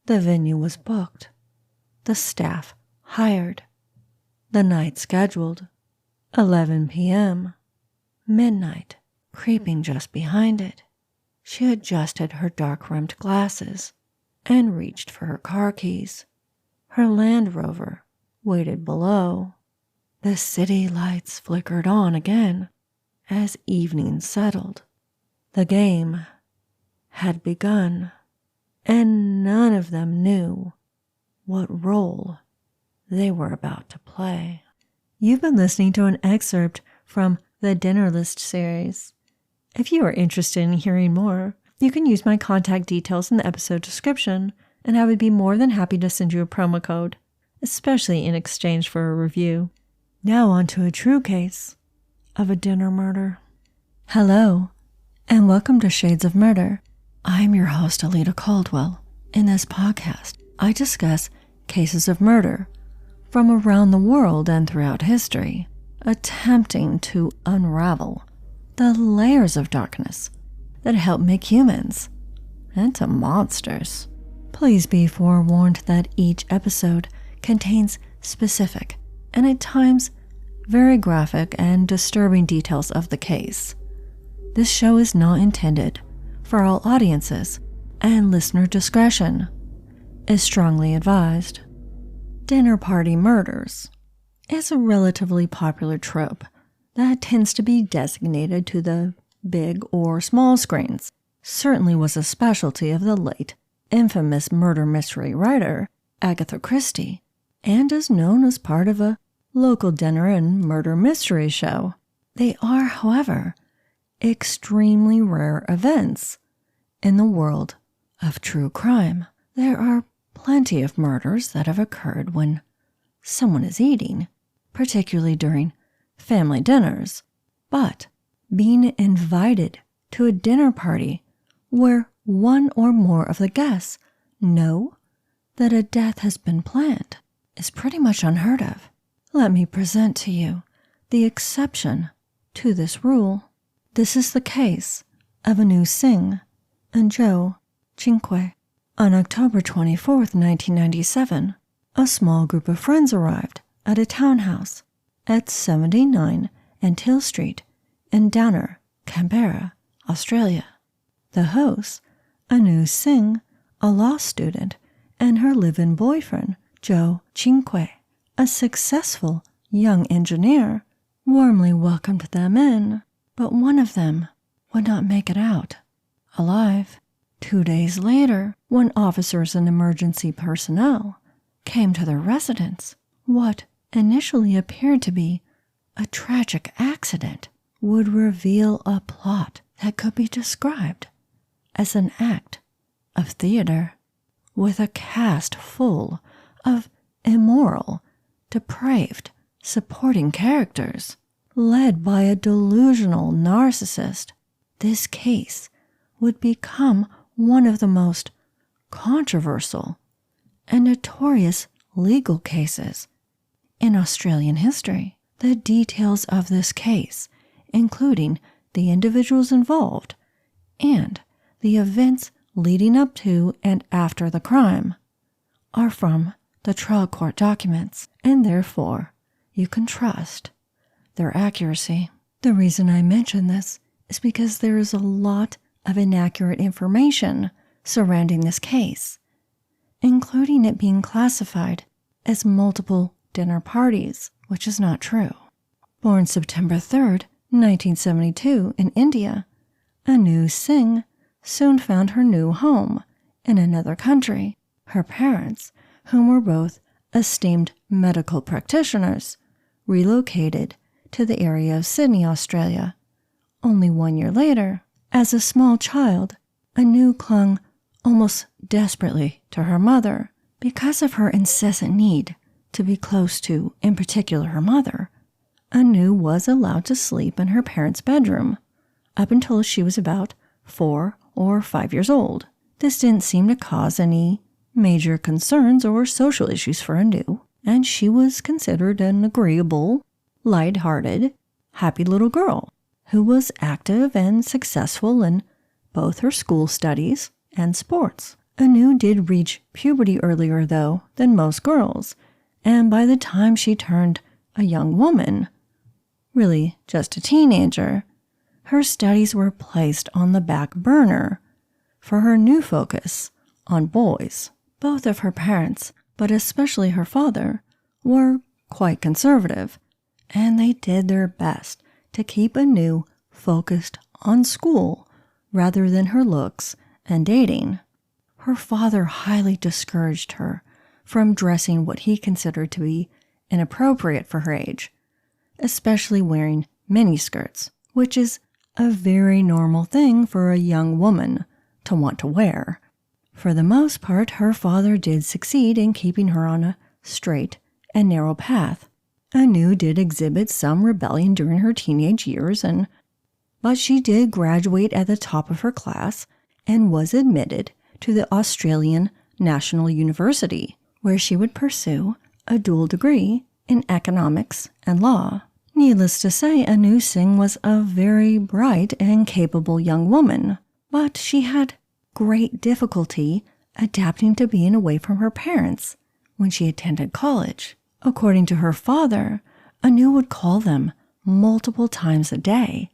The venue was booked, the staff hired, the night scheduled, 11 p.m., midnight creeping just behind it. She adjusted her dark-rimmed glasses and reached for her car keys. Her Land Rover waited below. The city lights flickered on again as evening settled. The game had begun, and none of them knew what role they were about to play. You've been listening to an excerpt from the Dinner List series. If you are interested in hearing more, you can use my contact details in the episode description, and I would be more than happy to send you a promo code, especially in exchange for a review. Now on to a true case of a dinner murder. Hello, and welcome to Shades of Murder. I'm your host, Alita Caldwell. In this podcast, I discuss cases of murder from around the world and throughout history, attempting to unravel the layers of darkness that help make humans into monsters. Please be forewarned that each episode contains specific and at times very graphic and disturbing details of the case. This show is not intended for all audiences, and listener discretion is strongly advised. Dinner party murders is a relatively popular trope that tends to be designated to the big or small screens. Certainly was a specialty of the late, infamous murder mystery writer Agatha Christie, and is known as part of a local dinner and murder mystery show. They are, however, extremely rare events in the world of true crime. There are plenty of murders that have occurred when someone is eating, particularly during family dinners, but being invited to a dinner party where one or more of the guests know that a death has been planned is pretty much unheard of. Let me present to you the exception to this rule. This is the case of Anu Singh and Joe Cinque. On October 24th, 1997, a small group of friends arrived at a townhouse at 79 Antill Street in Downer, Canberra, Australia. The host, Anu Singh, a law student, and her live-in boyfriend, Joe Cinque, a successful young engineer, warmly welcomed them in, but one of them would not make it out alive. 2 days later, when officers and emergency personnel came to their residence, what initially appeared to be a tragic accident would reveal a plot that could be described as an act of theater, with a cast full of immoral, depraved, supporting characters, led by a delusional narcissist. This case would become one of the most controversial and notorious legal cases in Australian history. The details of this case, including the individuals involved and the events leading up to and after the crime, are from the trial court documents, and therefore you can trust their accuracy. The reason I mention this is because there is a lot of inaccurate information surrounding this case, including it being classified as multiple dinner parties, which is not true. Born September 3rd, 1972 in India, Anu Singh soon found her new home in another country. Her parents, whom were both esteemed medical practitioners, relocated to the area of Sydney, Australia. Only 1 year later, as a small child, Anu clung almost desperately to her mother. Because of her incessant need to be close to, in particular, her mother, Anu was allowed to sleep in her parents' bedroom up until she was about 4 or 5 years old. This didn't seem to cause any major concerns or social issues for Anu, and she was considered an agreeable, light-hearted, happy little girl who was active and successful in both her school studies and sports. Anu did reach puberty earlier, though, than most girls, and by the time she turned a young woman, really just a teenager, her studies were placed on the back burner for her new focus on boys. Both of her parents, but especially her father, were quite conservative, and they did their best to keep Anu focused on school rather than her looks and dating. Her father highly discouraged her from dressing what he considered to be inappropriate for her age, especially wearing miniskirts, which is a very normal thing for a young woman to want to wear. For the most part, her father did succeed in keeping her on a straight and narrow path. Anu did exhibit some rebellion during her teenage years, but she did graduate at the top of her class and was admitted to the Australian National University, where she would pursue a dual degree in economics and law. Needless to say, Anu Singh was a very bright and capable young woman, but she had great difficulty adapting to being away from her parents when she attended college. According to her father, Anu would call them multiple times a day,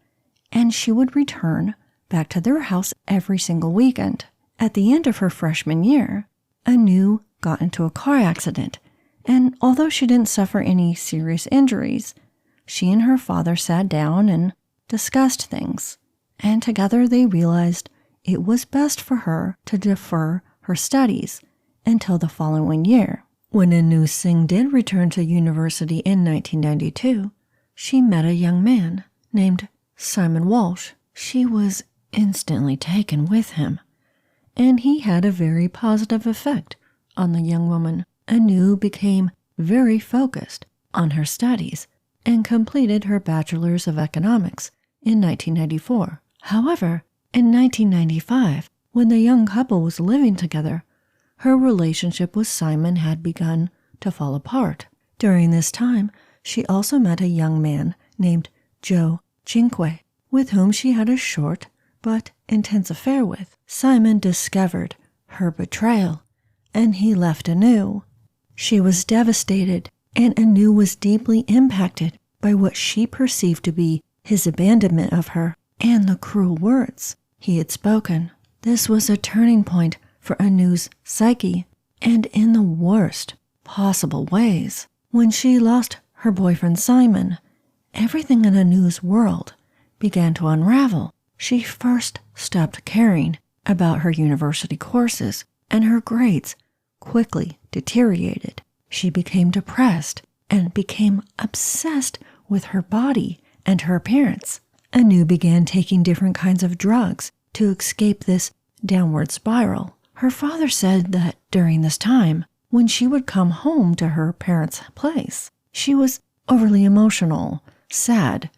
and she would return back to their house every single weekend. At the end of her freshman year, Anu got into a car accident, and although she didn't suffer any serious injuries, she and her father sat down and discussed things, and together they realized it was best for her to defer her studies until the following year. When Anu Singh did return to university in 1992, she met a young man named Simon Walsh. She was instantly taken with him, and he had a very positive effect on the young woman. Anu became very focused on her studies and completed her Bachelor's of Economics in 1994. However, in 1995, when the young couple was living together, her relationship with Simon had begun to fall apart. During this time, she also met a young man named Joe Cinque, with whom she had a short but intense affair with. Simon discovered her betrayal, and he left Anu. She was devastated, and Anu was deeply impacted by what she perceived to be his abandonment of her and the cruel words he had spoken. This was a turning point for Anu's psyche, and in the worst possible ways. When she lost her boyfriend Simon, everything in Anu's world began to unravel. She first stopped caring about her university courses, and her grades quickly deteriorated. She became depressed and became obsessed with her body and her appearance. Anu began taking different kinds of drugs to escape this downward spiral. Her father said that during this time, when she would come home to her parents' place, she was overly emotional, sad,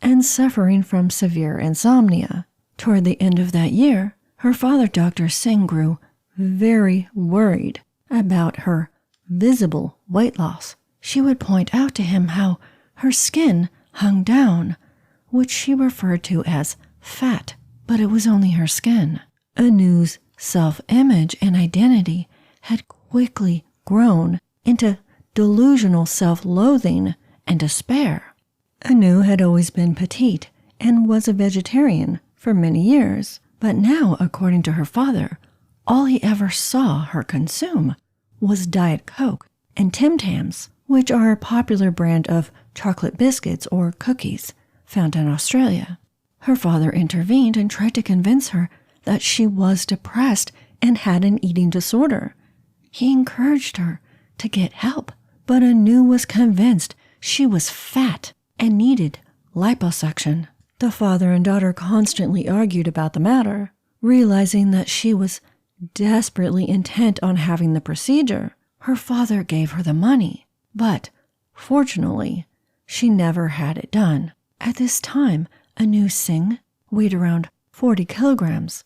and suffering from severe insomnia. Toward the end of that year, her father, Dr. Singh, grew very worried about her visible weight loss. She would point out to him how her skin hung down, which she referred to as fat, but it was only her skin. Anu's self-image and identity had quickly grown into delusional self-loathing and despair. Anu had always been petite and was a vegetarian for many years, but now, according to her father, all he ever saw her consume was Diet Coke and Tim Tams, which are a popular brand of chocolate biscuits or cookies found in Australia. Her father intervened and tried to convince her that she was depressed and had an eating disorder. He encouraged her to get help, but Anu was convinced she was fat and needed liposuction. The father and daughter constantly argued about the matter. Realizing that she was desperately intent on having the procedure, her father gave her the money, but fortunately, she never had it done. At this time, Anu Singh weighed around 40 kilograms,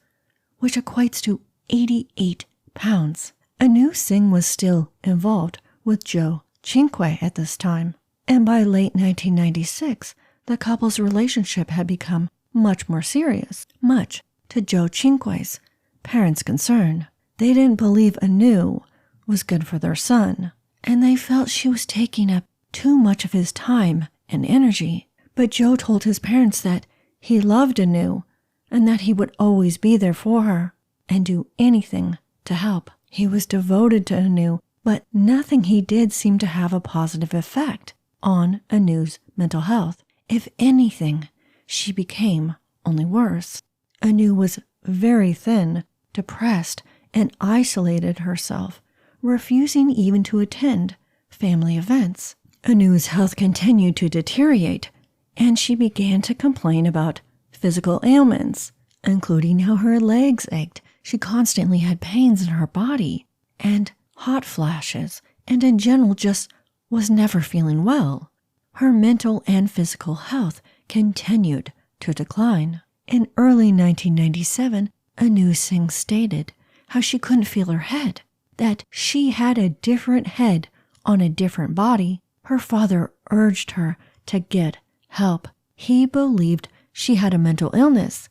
which equates to 88 pounds. Anu Singh was still involved with Joe Cinque at this time, and by late 1996, the couple's relationship had become much more serious, much to Joe Cinque's parents' concern. They didn't believe Anu was good for their son, and they felt she was taking up too much of his time and energy. But Joe told his parents that he loved Anu and that he would always be there for her and do anything to help. He was devoted to Anu, but nothing he did seemed to have a positive effect on Anu's mental health. If anything, she became only worse. Anu was very thin, depressed, and isolated herself, refusing even to attend family events. Anu's health continued to deteriorate, and she began to complain about physical ailments, including how her legs ached. She constantly had pains in her body and hot flashes, and in general just was never feeling well. Her mental and physical health continued to decline. In early 1997, Anu Singh stated how she couldn't feel her head, that she had a different head on a different body. Her father urged her to get help. He believed she had a mental illness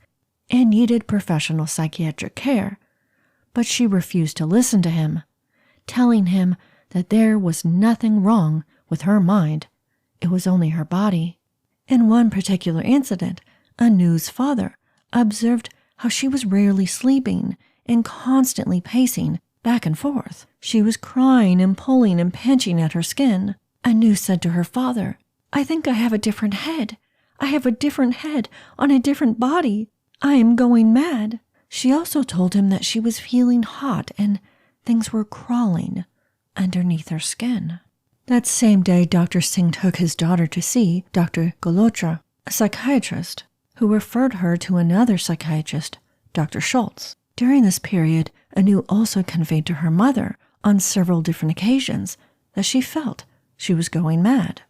and needed professional psychiatric care, but she refused to listen to him, telling him that there was nothing wrong with her mind. It was only her body. In one particular incident, Anu's father observed how she was rarely sleeping and constantly pacing back and forth. She was crying and pulling and pinching at her skin. Anu said to her father, "I think I have a different head. I have a different head on a different body. I am going mad." She also told him that she was feeling hot and things were crawling underneath her skin. That same day, Dr. Singh took his daughter to see Dr. Golotra, a psychiatrist, who referred her to another psychiatrist, Dr. Schultz. During this period, Anu also conveyed to her mother on several different occasions that she felt she was going mad.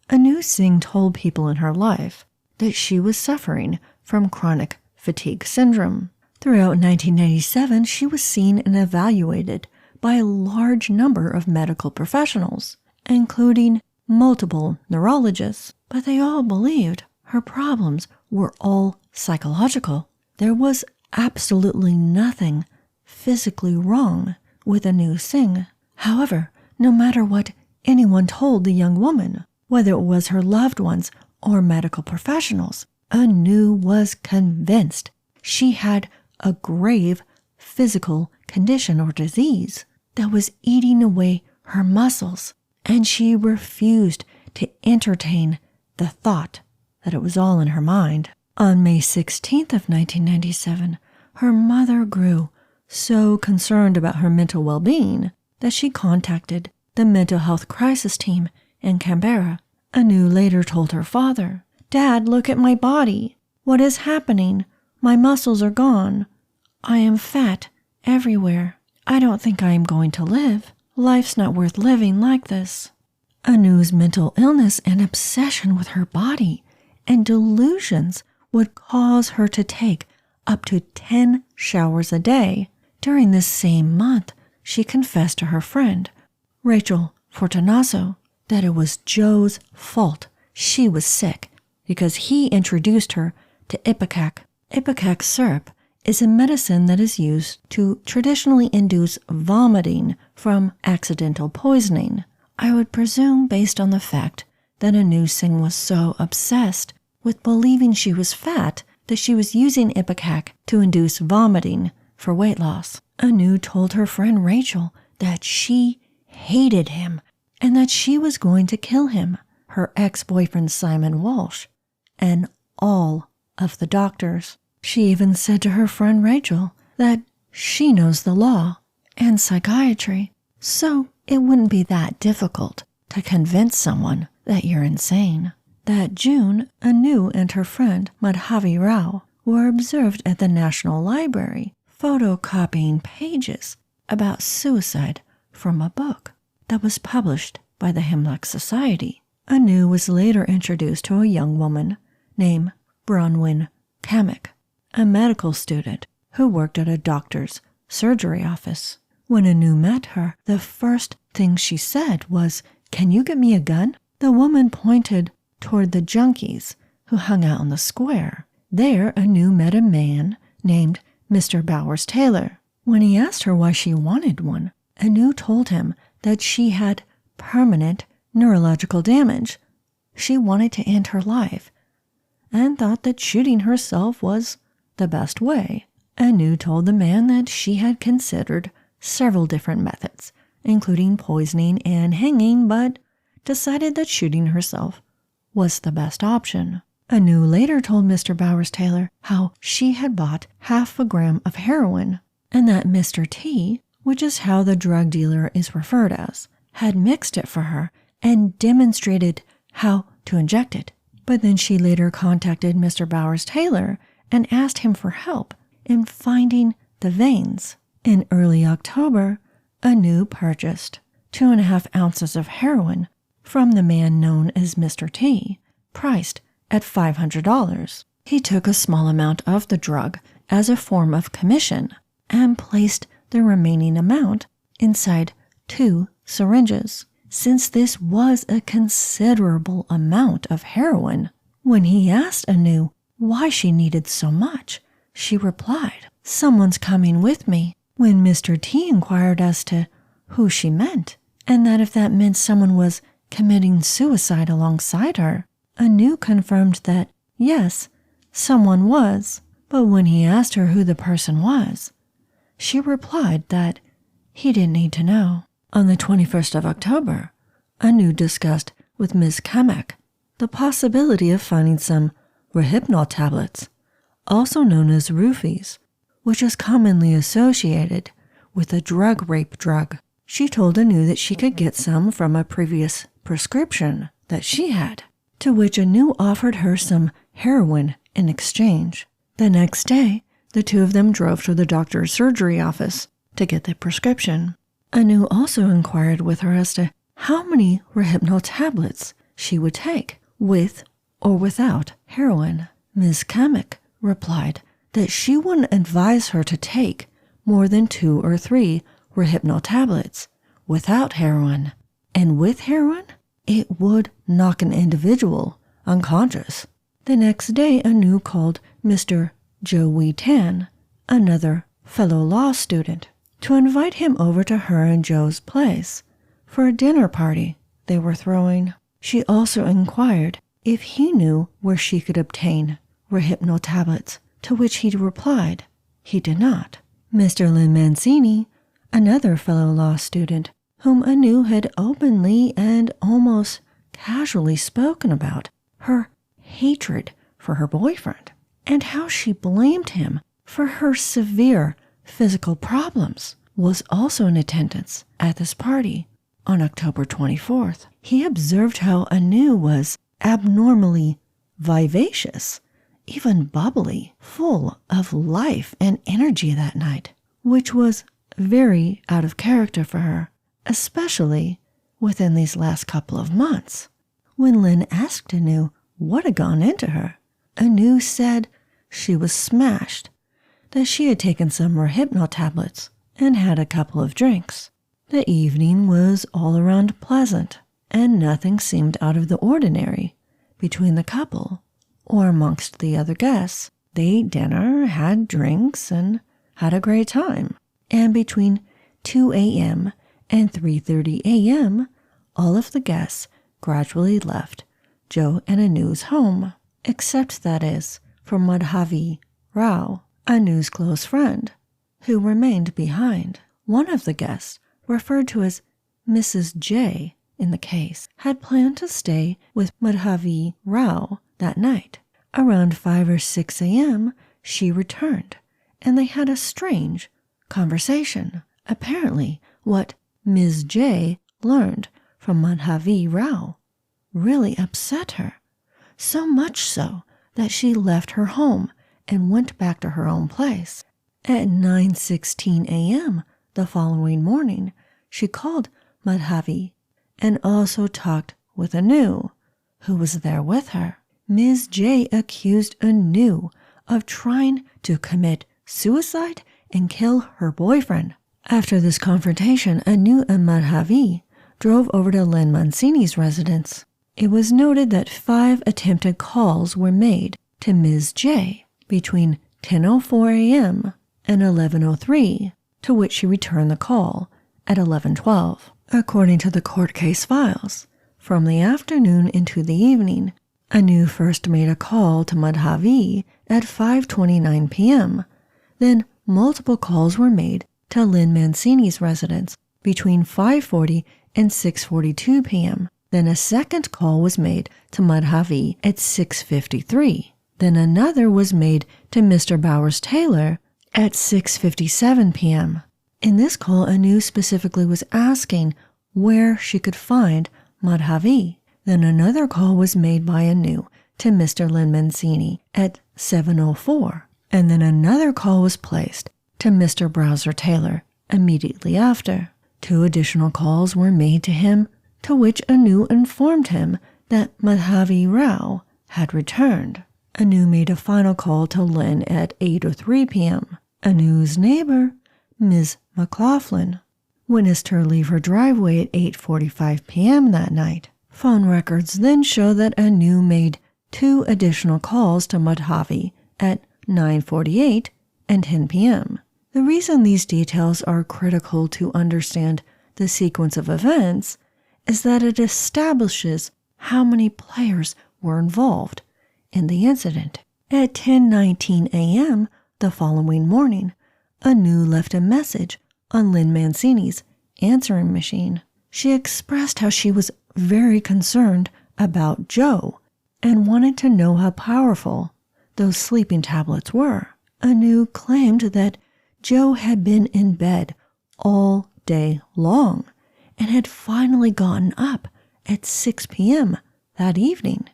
Anu Singh told people in her life that she was suffering from chronic fatigue syndrome. Throughout 1997, she was seen and evaluated by a large number of medical professionals, including multiple neurologists, but they all believed her problems were all psychological. There was absolutely nothing physically wrong with Anu Singh. However, no matter what anyone told the young woman, whether it was her loved ones or medical professionals, Anu was convinced she had a grave physical condition or disease that was eating away her muscles, and she refused to entertain the thought that it was all in her mind. On May 16th of 1997, her mother grew so concerned about her mental well-being that she contacted the mental health crisis team in Canberra. Anu later told her father, "Dad, look at my body. What is happening? My muscles are gone. I am fat everywhere. I don't think I am going to live. Life's not worth living like this." Anu's mental illness and obsession with her body and delusions would cause her to take up to 10 showers a day. During this same month, she confessed to her friend, Rachel Fortunato, that it was Joe's fault she was sick because he introduced her to Ipecac. Ipecac syrup is a medicine that is used to traditionally induce vomiting from accidental poisoning. I would presume based on the fact that Anu Singh was so obsessed with believing she was fat that she was using Ipecac to induce vomiting for weight loss. Anu told her friend Rachel that she hated him and that she was going to kill him, her ex-boyfriend Simon Walsh, and all of the doctors. She even said to her friend Rachel that she knows the law and psychiatry, so it wouldn't be that difficult to convince someone that you're insane. That June, Anu and her friend Madhavi Rao were observed at the National Library photocopying pages about suicide from a book that was published by the Hemlock Society. Anu was later introduced to a young woman named Bronwyn Kamek, a medical student who worked at a doctor's surgery office. When Anu met her, the first thing she said was, "Can you get me a gun?" The woman pointed toward the junkies who hung out on the square. There, Anu met a man named Mr. Bowers Taylor. When he asked her why she wanted one, Anu told him that she had permanent neurological damage. She wanted to end her life and thought that shooting herself was the best way. Anu told the man that she had considered several different methods, including poisoning and hanging, but decided that shooting herself was the best option. Anu later told Mr. Bowers-Taylor how she had bought half a gram of heroin, and that Mr. T, which is how the drug dealer is referred as, had mixed it for her and demonstrated how to inject it. But then she later contacted Mr. Bowers-Taylor and asked him for help in finding the veins. In early October, Anu purchased 2.5 ounces of heroin from the man known as Mr. T, priced at $500. He took a small amount of the drug as a form of commission and placed the remaining amount inside 2 syringes. Since this was a considerable amount of heroin, when he asked Anu why she needed so much, she replied, "Someone's coming with me." When Mr. T inquired as to who she meant, and that if that meant someone was committing suicide alongside her, Anu confirmed that, yes, someone was. But when he asked her who the person was, she replied that he didn't need to know. On the 21st of October, Anu discussed with Ms. Kamek the possibility of finding some Rohypnol tablets, also known as roofies, which is commonly associated with a drug rape drug. She told Anu that she could get some from a previous prescription that she had, to which Anu offered her some heroin in exchange. The next day, the two of them drove to the doctor's surgery office to get the prescription. Anu also inquired with her as to how many Rohypnol tablets she would take, with or without heroin. Ms. Kamek replied that she wouldn't advise her to take more than 2 or 3 Rohypnol tablets without heroin, and with heroin, it would knock an individual unconscious. The next day, Anu called Mr. Joey Tan, another fellow law student, to invite him over to her and Joe's place for a dinner party they were throwing. She also inquired if he knew where she could obtain Rohypnol tablets, to which he replied he did not. Mr. Lynn Mancini, another fellow law student, whom Anu had openly and almost casually spoken about her hatred for her boyfriend and how she blamed him for her severe physical problems, was also in attendance at this party on October 24th. He observed how Anu was abnormally vivacious, even bubbly, full of life and energy that night, which was very out of character for her, especially within these last couple of months. When Lynn asked Anu what had gone into her, Anu said she was smashed, that she had taken some Rohypnol tablets and had a couple of drinks. The evening was all around pleasant, and nothing seemed out of the ordinary between the couple or amongst the other guests. They ate dinner, had drinks, and had a great time. And between 2 a.m. and 3:30 a.m., all of the guests gradually left Joe and Anu's home, except, that is, for Madhavi Rao, Anu's close friend, who remained behind. One of the guests, referred to as Mrs. J in the case, had planned to stay with Madhavi Rao that night. Around 5 or 6 a.m., she returned, and they had a strange conversation. Apparently, what Ms. J learned from Madhavi Rao really upset her, so much so that she left her home and went back to her own place. At 9:16 a.m. the following morning, she called Madhavi and also talked with Anu, who was there with her. Ms. J accused Anu of trying to commit suicide and kill her boyfriend. After this confrontation, Anu and Madhavi drove over to Lynn Mancini's residence. It was noted that 5 attempted calls were made to Ms. J between 10:04 a.m. and 11:03 to which she returned the call at 11:12. According to the court case files, from the afternoon into the evening, Anu first made a call to Madhavi at 5:29 p.m. Then multiple calls were made to Lynn Mancini's residence between 5:40 and 6:42 p.m. Then a second call was made to Madhavi at 6:53. Then another was made to Mr. Bowers-Taylor at 6:57 p.m. In this call, Anu specifically was asking where she could find Madhavi. Then another call was made by Anu to Mr. Lynn Mancini at 7:04. And then another call was placed to Mr. Bowers-Taylor immediately after. 2 additional calls were made to him, to which Anu informed him that Madhavi Rao had returned. Anu made a final call to Lynn at 8:03 p.m. Anu's neighbor, Ms. McLaughlin, witnessed her leave her driveway at 8:45 p.m. that night. Phone records then show that Anu made 2 additional calls to Madhavi at 9:48 and 10 p.m. The reason these details are critical to understand the sequence of events is that it establishes how many players were involved in the incident. At 10:19 a.m. the following morning, Anu left a message on Lynn Mancini's answering machine. She expressed how she was very concerned about Joe and wanted to know how powerful those sleeping tablets were. Anu claimed that Joe had been in bed all day long and had finally gotten up at 6 p.m. that evening.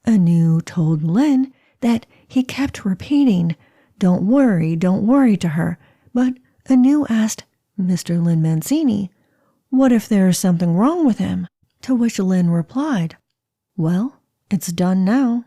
Anu told Lynn that he kept repeating, don't worry," to her, but Anu asked Mr. Lynn Mancini, what if there is something wrong with him? To which Lynn replied, well, it's done now.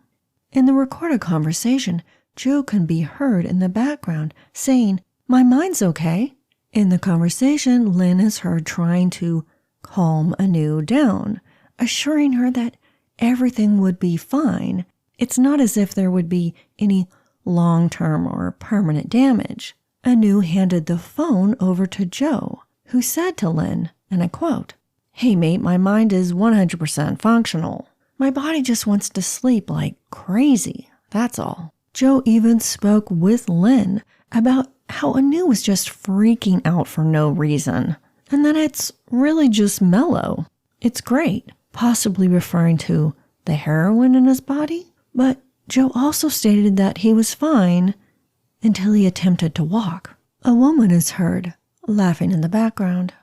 In the recorded conversation, Joe can be heard in the background saying, my mind's okay. In the conversation, Lynn is heard trying to calm Anu down, assuring her that everything would be fine. It's not as if there would be any long-term or permanent damage. Anu handed the phone over to Joe, who said to Lynn, and I quote, hey mate, my mind is 100% functional. My body just wants to sleep like crazy, that's all. Joe even spoke with Lynn about how Anu was just freaking out for no reason, and that it's really just mellow. It's great, possibly referring to the heroin in his body. But Joe also stated that he was fine until he attempted to walk. A woman is heard laughing in the background.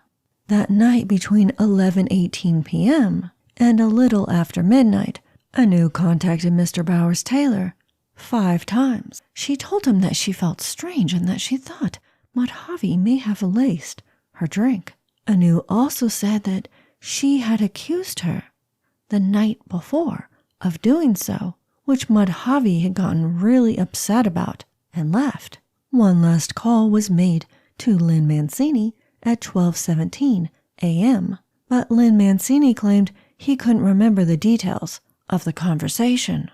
That night between 11:18 p.m. and a little after midnight, Anu contacted Mr. Bowers-Taylor 5 times. She told him that she felt strange and that she thought Madhavi may have laced her drink. Anu also said that she had accused her the night before of doing so, which Madhavi had gotten really upset about and left. One last call was made to Lynn Mancini at 12:17 a.m., but Lynn Mancini claimed he couldn't remember the details of the conversation.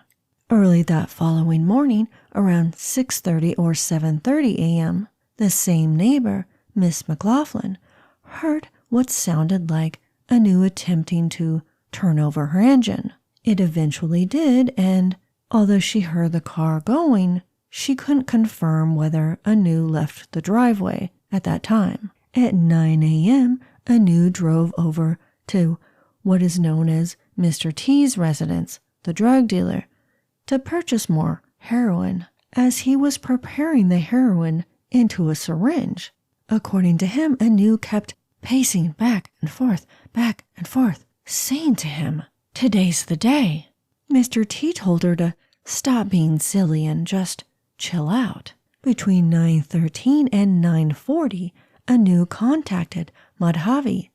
Early that following morning, around 6:30 or 7:30 a.m., the same neighbor, Miss McLaughlin, heard what sounded like Anu attempting to turn over her engine. It eventually did, and although she heard the car going, she couldn't confirm whether Anu left the driveway at that time. At 9 a.m., Anu drove over to what is known as Mr. T's residence, the drug dealer, to purchase more heroin. As he was preparing the heroin into a syringe, according to him, Anu kept pacing back and forth, saying to him, today's the day. Mr. T told her to stop being silly and just chill out. Between 9:13 and 9:40, Anu contacted Madhavi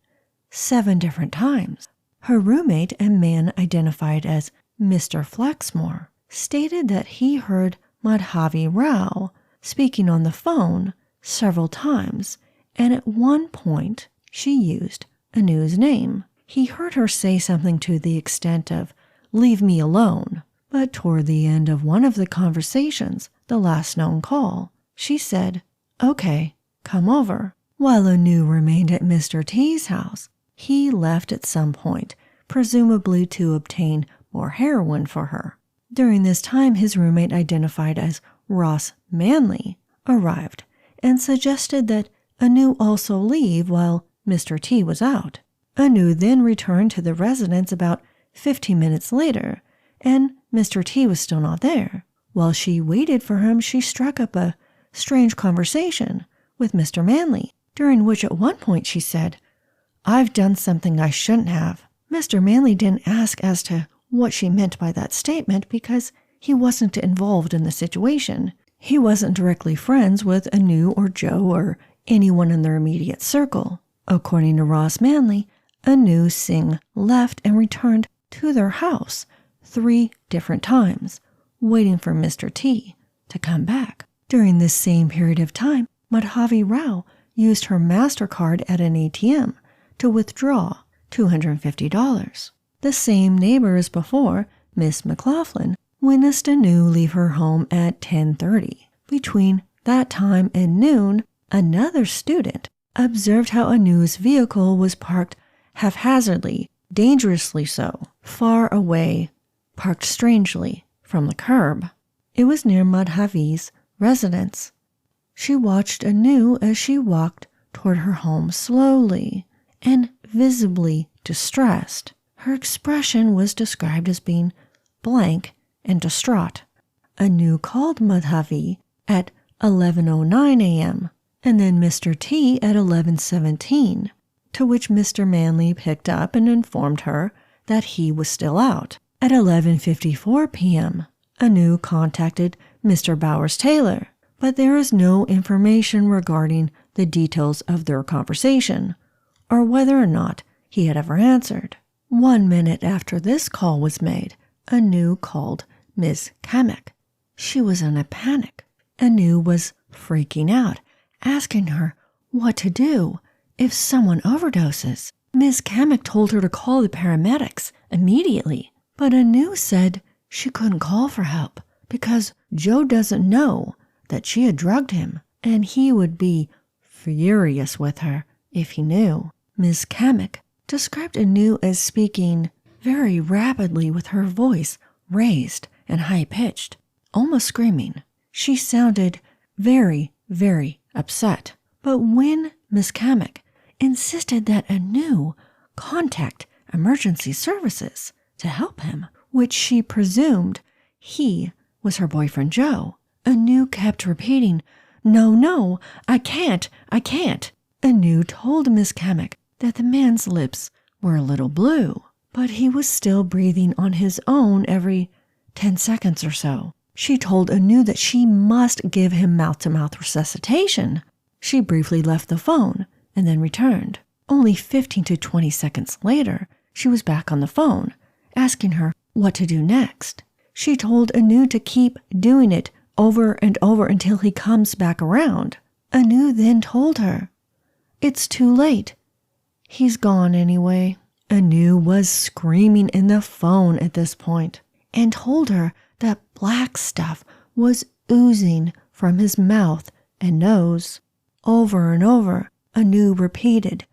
7 different times. Her roommate, a man identified as Mr. Flexmore, stated that he heard Madhavi Rao speaking on the phone several times, and at one point she used Anu's name. He heard her say something to the extent of, leave me alone. But toward the end of one of the conversations, the last known call, she said, okay, come over. While Anu remained at Mr. T's house, he left at some point, presumably to obtain more heroin for her. During this time, his roommate, identified as Ross Manley, arrived and suggested that Anu also leave while Mr. T was out. Anu then returned to the residence about 15 minutes later, and Mr. T was still not there. While she waited for him, she struck up a strange conversation with Mr. Manley, during which at one point she said, "I've done something I shouldn't have." Mr. Manley didn't ask as to what she meant by that statement because he wasn't involved in the situation. He wasn't directly friends with Anu or Joe or anyone in their immediate circle. According to Ross Manley, Anu Singh left and returned to their house 3 different times, waiting for Mr. T to come back. During this same period of time, Madhavi Rao used her MasterCard at an ATM to withdraw $250. The same neighbor as before, Miss McLaughlin, witnessed Anu leave her home at 10:30. Between that time and noon, another student observed how Anu's vehicle was parked haphazardly, dangerously so, far away, parked strangely from the curb. It was near Madhavi's residence. She watched Anu as she walked toward her home slowly and visibly distressed. Her expression was described as being blank and distraught. Anu called Madhavi at 11:09 a.m. and then Mr. T at 11:17, to which Mr. Manley picked up and informed her that he was still out. At 11:54 p.m., Anu contacted Mr. Bowers-Taylor, but there is no information regarding the details of their conversation or whether or not he had ever answered. 1 minute after this call was made, Anu called Ms. Kamek. She was in a panic. Anu was freaking out, asking her what to do if someone overdoses. Ms. Kamek told her to call the paramedics immediately, but Anu said she couldn't call for help because Joe doesn't know that she had drugged him, and he would be furious with her if he knew. Ms. Kamek described Anu as speaking very rapidly with her voice raised and high-pitched, almost screaming. She sounded very, very upset. But when Ms. Kamek insisted that Anu contact emergency services to help him, which she presumed he was her boyfriend Joe, Anu kept repeating, No, I can't. Anu told Ms. Kamek that the man's lips were a little blue, but he was still breathing on his own every 10 seconds or so. She told Anu that she must give him mouth-to-mouth resuscitation. She briefly left the phone and then returned. Only 15 to 20 seconds later, she was back on the phone, asking her what to do next. She told Anu to keep doing it over and over until he comes back around. Anu then told her, "It's too late. He's gone anyway." Anu was screaming in the phone at this point and told her that black stuff was oozing from his mouth and nose. Over and over, Anu repeated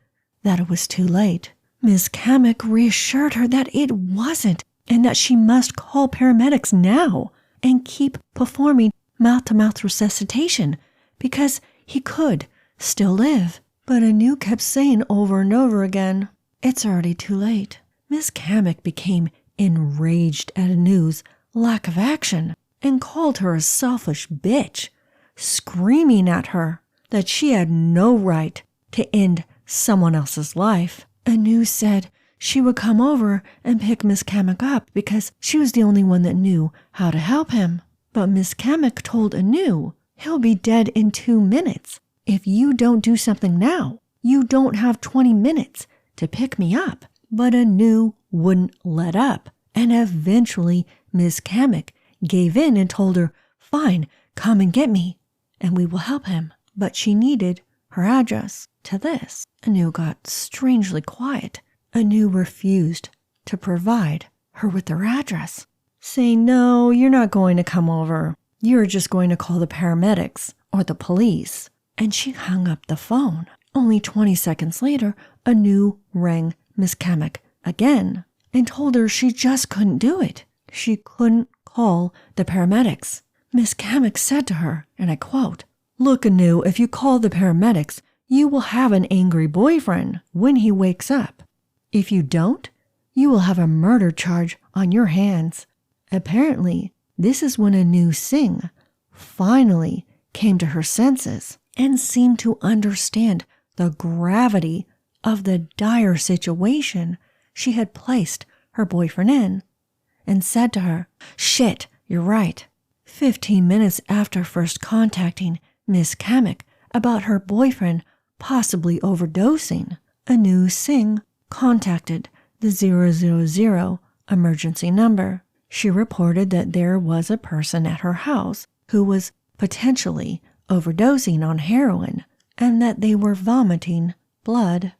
that it was too late. Ms. Kamek reassured her that it wasn't and that she must call paramedics now and keep performing mouth-to-mouth resuscitation because he could still live. But Anu kept saying over and over again, "It's already too late." Ms. Kamek became enraged at Anu's lack of action and called her a selfish bitch, screaming at her that she had no right to end someone else's life. Anu said she would come over and pick Ms. Kamek up because she was the only one that knew how to help him. But Ms. Kamek told Anu, "He'll be dead in 2 minutes. If you don't do something now, you don't have 20 minutes to pick me up." But Anu wouldn't let up, and eventually Ms. Kamek gave in and told her, "Fine, come and get me, and we will help him." But she needed her address. To this, Anu got strangely quiet. Anu refused to provide her with her address, saying, "No, you're not going to come over. You're just going to call the paramedics or the police." And she hung up the phone. Only 20 seconds later, Anu rang Miss Kamek again and told her she just couldn't do it. She couldn't call the paramedics. Miss Kamek said to her, and I quote, "Look, Anu, if you call the paramedics, you will have an angry boyfriend when he wakes up. If you don't, you will have a murder charge on your hands." Apparently, this is when Anu Singh finally came to her senses and seemed to understand the gravity of the dire situation she had placed her boyfriend in, and said to her, "Shit, you're right." 15 minutes after first contacting Miss Kamek about her boyfriend possibly overdosing, Anu Singh contacted the 000 emergency number. She reported that there was a person at her house who was potentially overdosing on heroin and that they were vomiting blood.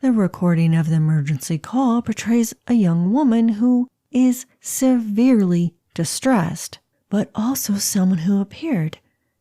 The recording of the emergency call portrays a young woman who is severely distressed, but also someone who appeared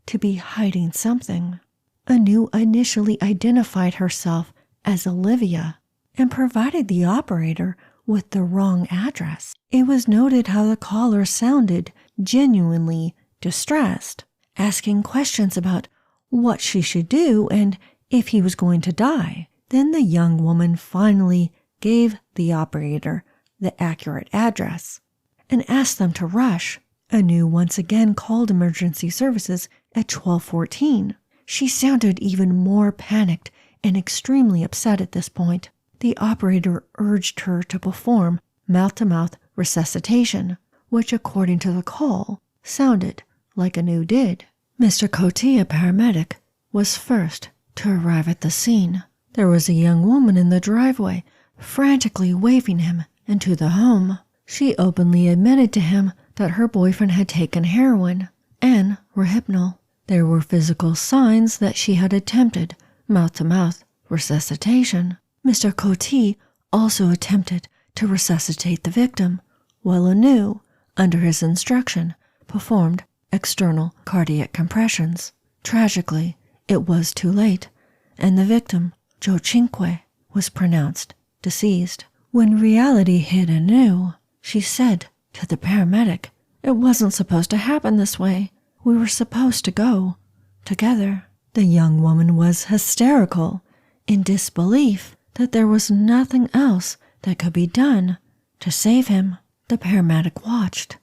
to be hiding something. Anu initially identified herself as Olivia and provided the operator with the wrong address. It was noted how the caller sounded genuinely distressed, asking questions about what she should do and if he was going to die. Then the young woman finally gave the operator the accurate address and asked them to rush. Anu once again called emergency services at 12:14. She sounded even more panicked and extremely upset at this point. The operator urged her to perform mouth-to-mouth resuscitation, which, according to the call, sounded like Anu did. Mr. Cote, a paramedic, was first to arrive at the scene. There was a young woman in the driveway, frantically waving him into the home. She openly admitted to him that her boyfriend had taken heroin and Rohypnol. There were physical signs that she had attempted mouth-to-mouth resuscitation. Mr. Cote also attempted to resuscitate the victim, while Anu, under his instruction, performed external cardiac compressions. Tragically, it was too late, and the victim, Joe Cinque, was pronounced deceased. When reality hit Anu, she said to the paramedic, "It wasn't supposed to happen this way. We were supposed to go together." The young woman was hysterical, in disbelief that there was nothing else that could be done to save him. The paramedic watched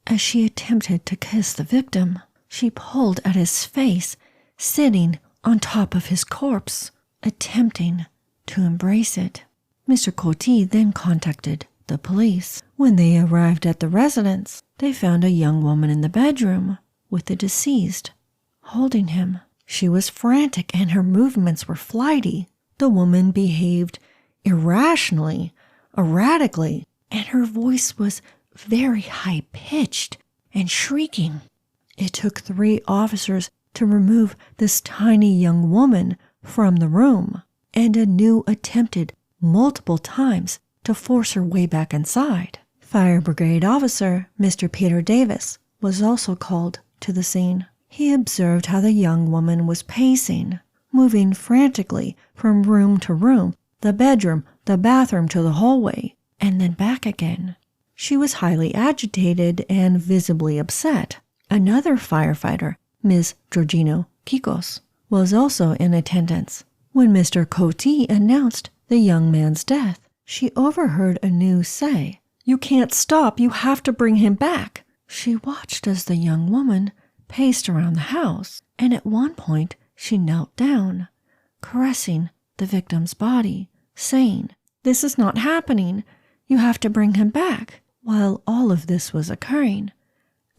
as she attempted to kiss the victim. She pulled at his face, sitting on top of his corpse, attempting to embrace it. Mr. Cote then contacted the police. When they arrived at the residence, they found a young woman in the bedroom with the deceased holding him. She was frantic and her movements were flighty. The woman behaved irrationally, erratically, and her voice was very high-pitched and shrieking. It took 3 officers to remove this tiny young woman from the room, and Anu attempted multiple times to force her way back inside. Fire Brigade Officer Mr. Peter Davis was also called to the scene. He observed how the young woman was pacing, moving frantically from room to room, the bedroom, the bathroom to the hallway, and then back again. She was highly agitated and visibly upset. Another firefighter, Ms. Georgino Kikos, was also in attendance. When Mr. Cote announced the young man's death, she overheard Anu say, "You can't stop, you have to bring him back." She watched as the young woman paced around the house, and at one point she knelt down, caressing the victim's body, saying, "This is not happening. You have to bring him back." While all of this was occurring,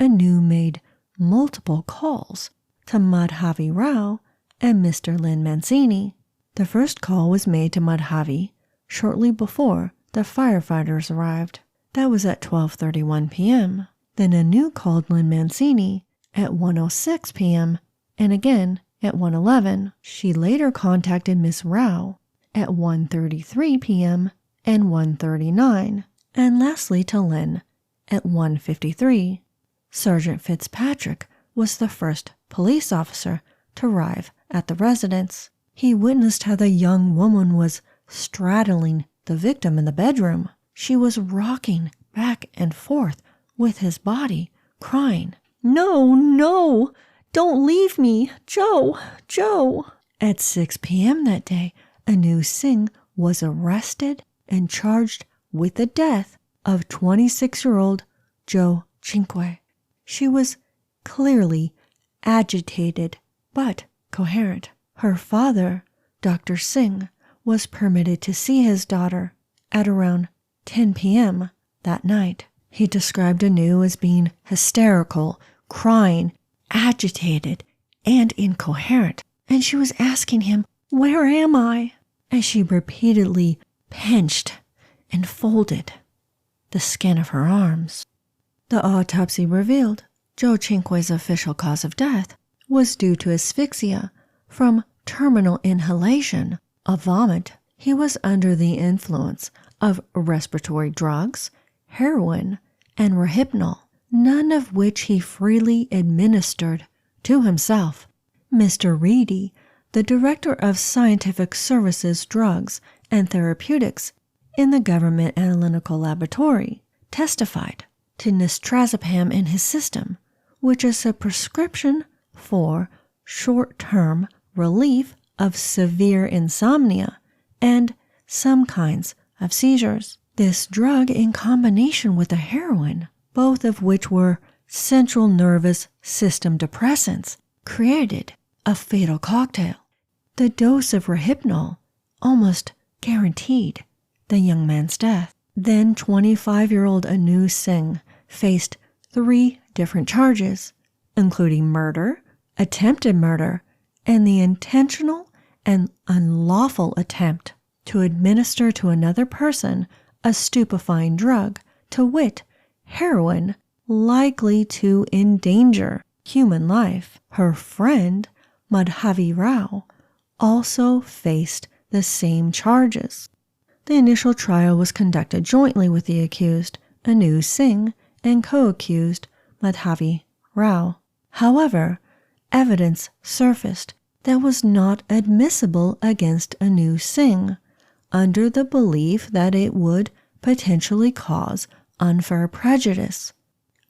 Anu made multiple calls to Madhavi Rao and Mr. Lynn Mancini. The first call was made to Madhavi shortly before the firefighters arrived. That was at 12:31 p.m. Then Anu called Lynn Mancini at 1:06 p.m. and again at 1:11. She later contacted Miss Rao at 1:33 p.m. and 1:39, and lastly to Lynn at 1:53. Sergeant Fitzpatrick was the first police officer to arrive at the residence. He witnessed how the young woman was straddling the victim in the bedroom. She was rocking back and forth with his body, crying, "No, no, don't leave me, Joe, Joe." At 6 p.m. that day, Anu Singh was arrested and charged with the death of 26-year-old Joe Cinque. She was clearly agitated but coherent. Her father, Dr. Singh, was permitted to see his daughter at around 10 p.m. that night. He described Anu as being hysterical, crying, agitated, and incoherent, and she was asking him, "Where am I?" as she repeatedly pinched and folded the skin of her arms. The autopsy revealed Joe Cinque's official cause of death was due to asphyxia from terminal inhalation of vomit. He was under the influence of respiratory drugs, heroin, and Rohypnol, none of which he freely administered to himself. Mr. Reedy, the Director of Scientific Services, Drugs, and Therapeutics in the Government Analytical Laboratory, testified to nistrazepam in his system, which is a prescription for short-term relief of severe insomnia and some kinds of seizures. This drug, in combination with the heroin, both of which were central nervous system depressants, created a fatal cocktail. The dose of Rohypnol almost guaranteed the young man's death. Then 25-year-old Anu Singh faced 3 different charges, including murder, attempted murder, and the intentional and unlawful attempt to administer to another person a stupefying drug, to wit, heroin, likely to endanger human life. Her friend, Madhavi Rao, also faced the same charges. The initial trial was conducted jointly with the accused, Anu Singh, and co-accused, Madhavi Rao. However, evidence surfaced that was not admissible against Anu Singh, under the belief that it would potentially cause unfair prejudice.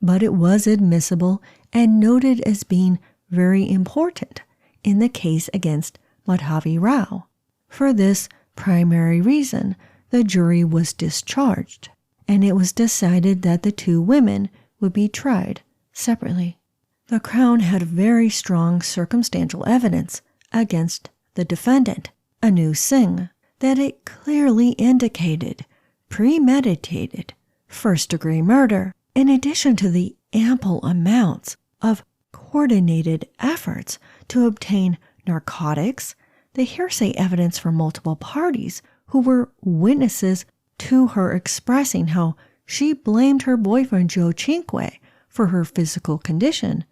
But it was admissible and noted as being very important in the case against Madhavi Rao. For this primary reason, the jury was discharged, and it was decided that the 2 women would be tried separately. The Crown had very strong circumstantial evidence against the defendant, Anu Singh, that it clearly indicated premeditated first-degree murder. In addition to the ample amounts of coordinated efforts to obtain narcotics, the hearsay evidence from multiple parties who were witnesses to her expressing how she blamed her boyfriend Joe Cinque for her physical condition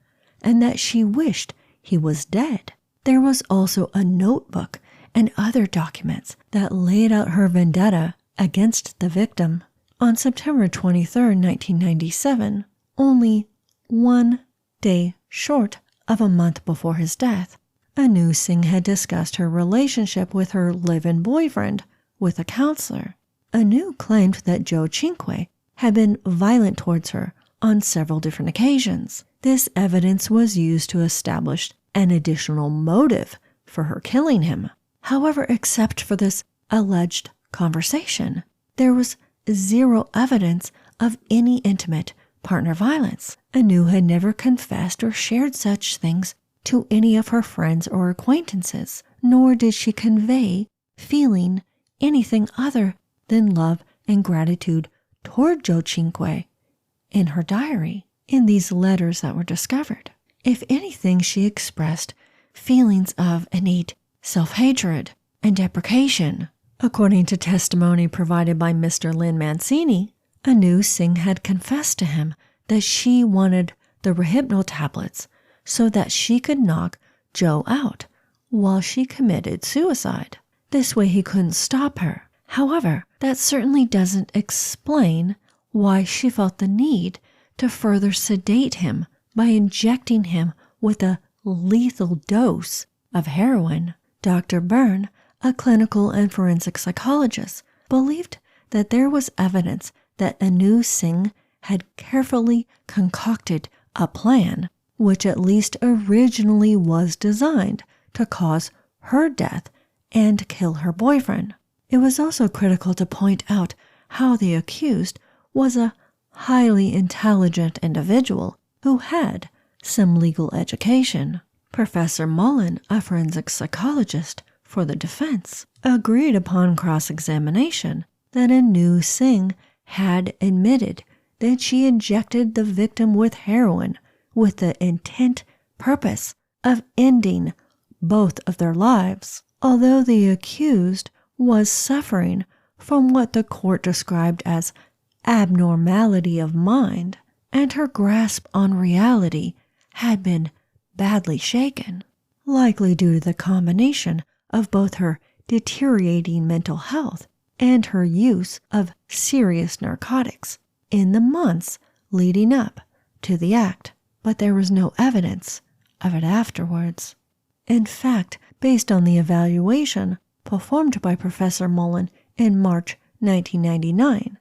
and that she wished he was dead. There was also a notebook and other documents that laid out her vendetta against the victim. On September 23, 1997, only 1 day short of a month before his death, Anu Singh had discussed her relationship with her live-in boyfriend with a counselor. Anu claimed that Joe Cinque had been violent towards her on several different occasions. This evidence was used to establish an additional motive for her killing him. However, except for this alleged conversation, there was zero evidence of any intimate partner violence. Anu had never confessed or shared such things to any of her friends or acquaintances, nor did she convey feeling anything other than love and gratitude toward Joe Cinque in her diary, in these letters that were discovered. If anything, she expressed feelings of innate self-hatred and deprecation. According to testimony provided by Mr. Lynn Mancini, Anu Singh had confessed to him that she wanted the Rohypnol tablets so that she could knock Joe out while she committed suicide. This way he couldn't stop her. However, that certainly doesn't explain why she felt the need to further sedate him by injecting him with a lethal dose of heroin. Dr. Byrne, a clinical and forensic psychologist, believed that there was evidence that Anu Singh had carefully concocted a plan which at least originally was designed to cause her death and kill her boyfriend. It was also critical to point out how the accused was a highly intelligent individual who had some legal education. Professor Mullen, a forensic psychologist for the defense, agreed upon cross-examination that Anu Singh had admitted that she injected the victim with heroin with the purpose of ending both of their lives, although the accused was suffering from what the court described as abnormality of mind, and her grasp on reality had been badly shaken, likely due to the combination of both her deteriorating mental health and her use of serious narcotics in the months leading up to the act. But there was no evidence of it afterwards. In fact, based on the evaluation performed by Professor Mullen in March 1999,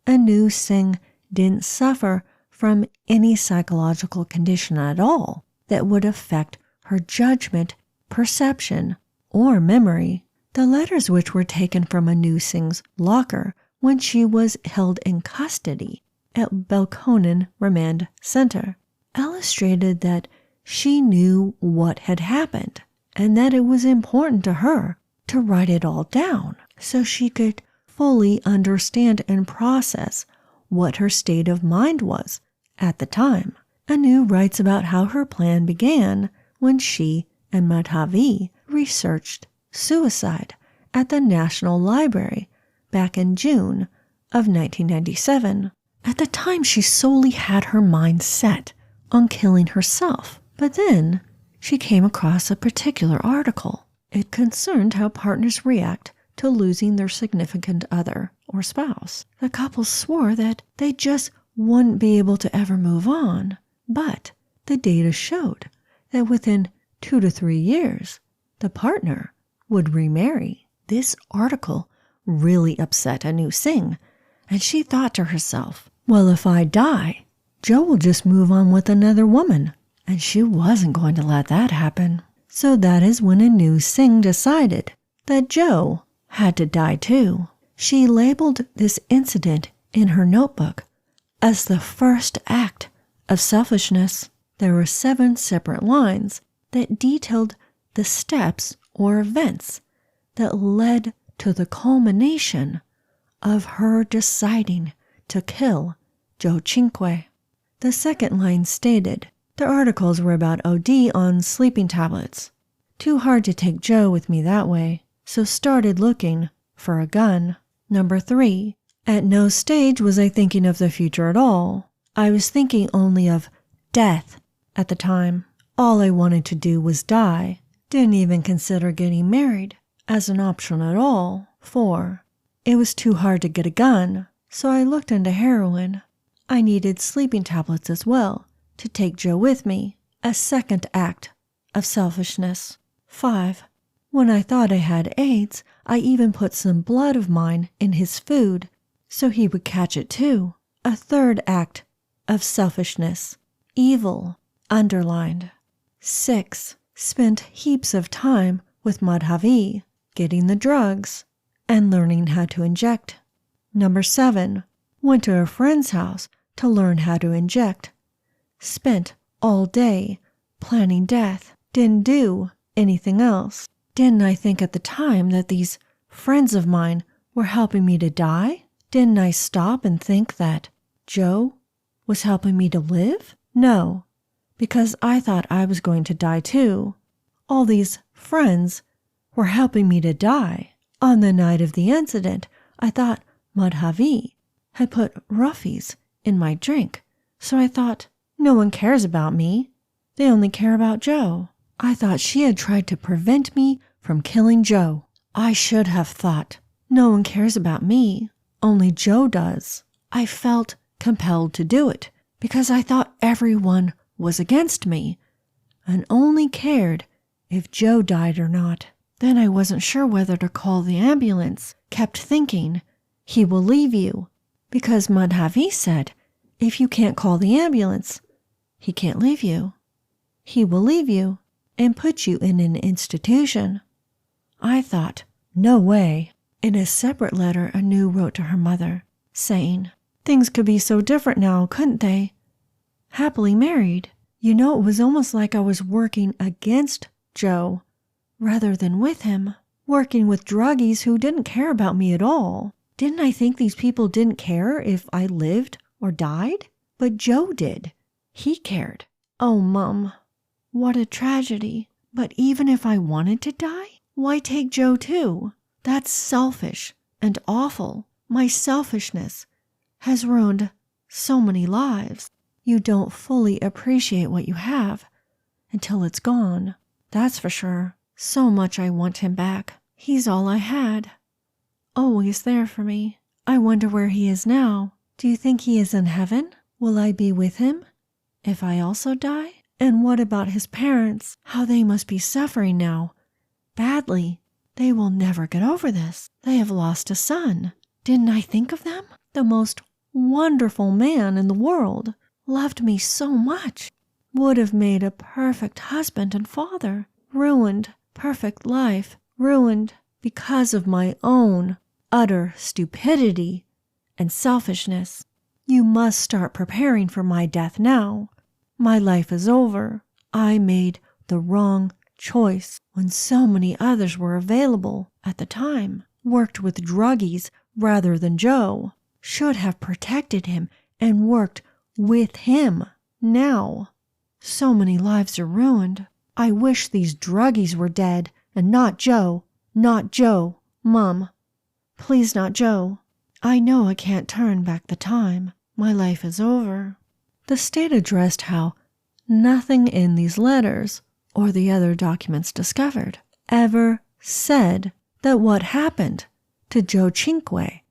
Anu Singh didn't suffer from any psychological condition at all that would affect her judgment, perception, or memory. The letters, which were taken from Anu Singh's locker when she was held in custody at Belconnen Remand Center, illustrated that she knew what had happened and that it was important to her to write it all down so she could fully understand and process what her state of mind was at the time. Anu writes about how her plan began when she and Madhavi researched suicide at the National Library back in June of 1997. At the time, she solely had her mind set on killing herself, but then she came across a particular article. It concerned how partners react to losing their significant other or spouse. The couple swore that they just wouldn't be able to ever move on, but the data showed that within 2 to 3 years, the partner would remarry. This article really upset Anu Singh, and she thought to herself, well, if I die, Joe will just move on with another woman, and she wasn't going to let that happen. So that is when Anu Singh decided that Joe had to die too. She labeled this incident in her notebook as the first act of selfishness. There were 7 separate lines that detailed the steps or events that led to the culmination of her deciding to kill Joe Cinque. The second line stated, the articles were about OD on sleeping tablets. Too hard to take Joe with me that way, so started looking for a gun. Number 3, at no stage was I thinking of the future at all. I was thinking only of death at the time. All I wanted to do was die. Didn't even consider getting married as an option at all. 4, it was too hard to get a gun, so I looked into heroin. I needed sleeping tablets as well to take Joe with me, a second act of selfishness. 5, when I thought I had AIDS, I even put some blood of mine in his food so he would catch it too, a third act of selfishness. Evil, underlined. 6, spent heaps of time with Madhavi, getting the drugs, and learning how to inject. Number 7, went to a friend's house to learn how to inject. Spent all day planning death. Didn't do anything else. Didn't I think at the time that these friends of mine were helping me to die? Didn't I stop and think that Joe was helping me to live? No, because I thought I was going to die too. All these friends were helping me to die. On the night of the incident, I thought Madhavi had put roughies in my drink, so I thought, no one cares about me. They only care about Joe. I thought she had tried to prevent me from killing Joe. I should have thought, no one cares about me. Only Joe does. I felt compelled to do it because I thought everyone was against me and only cared if Joe died or not. Then I wasn't sure whether to call the ambulance, kept thinking, he will leave you, because Madhavi said, if you can't call the ambulance, he can't leave you. He will leave you and put you in an institution. I thought, no way. In a separate letter, Anu wrote to her mother, saying, things could be so different now, couldn't they? Happily married. You know, it was almost like I was working against Joe rather than with him, working with druggies who didn't care about me at all. Didn't I think these people didn't care if I lived or died? But Joe did. He cared. Oh, Mum, what a tragedy. But even if I wanted to die, why take Joe too? That's selfish and awful. My selfishness has ruined so many lives. You don't fully appreciate what you have until it's gone. That's for sure. So much I want him back. He's all I had. Always there for me. I wonder where he is now. Do you think he is in heaven? Will I be with him if I also die? And what about his parents? How they must be suffering now. Badly. They will never get over this. They have lost a son. Didn't I think of them? The most wonderful man in the world. Loved me so much. Would have made a perfect husband and father. Ruined perfect life. Ruined because of my own utter stupidity and selfishness. You must start preparing for my death now. My life is over. I made the wrong choice when so many others were available at the time. Worked with druggies rather than Joe. Should have protected him and worked with him. Now, so many lives are ruined. I wish these druggies were dead and not Joe. Not Joe. Mum, please not Joe. I know I can't turn back the time. My life is over. The state addressed how nothing in these letters or the other documents discovered ever said that what happened to Joe Cinque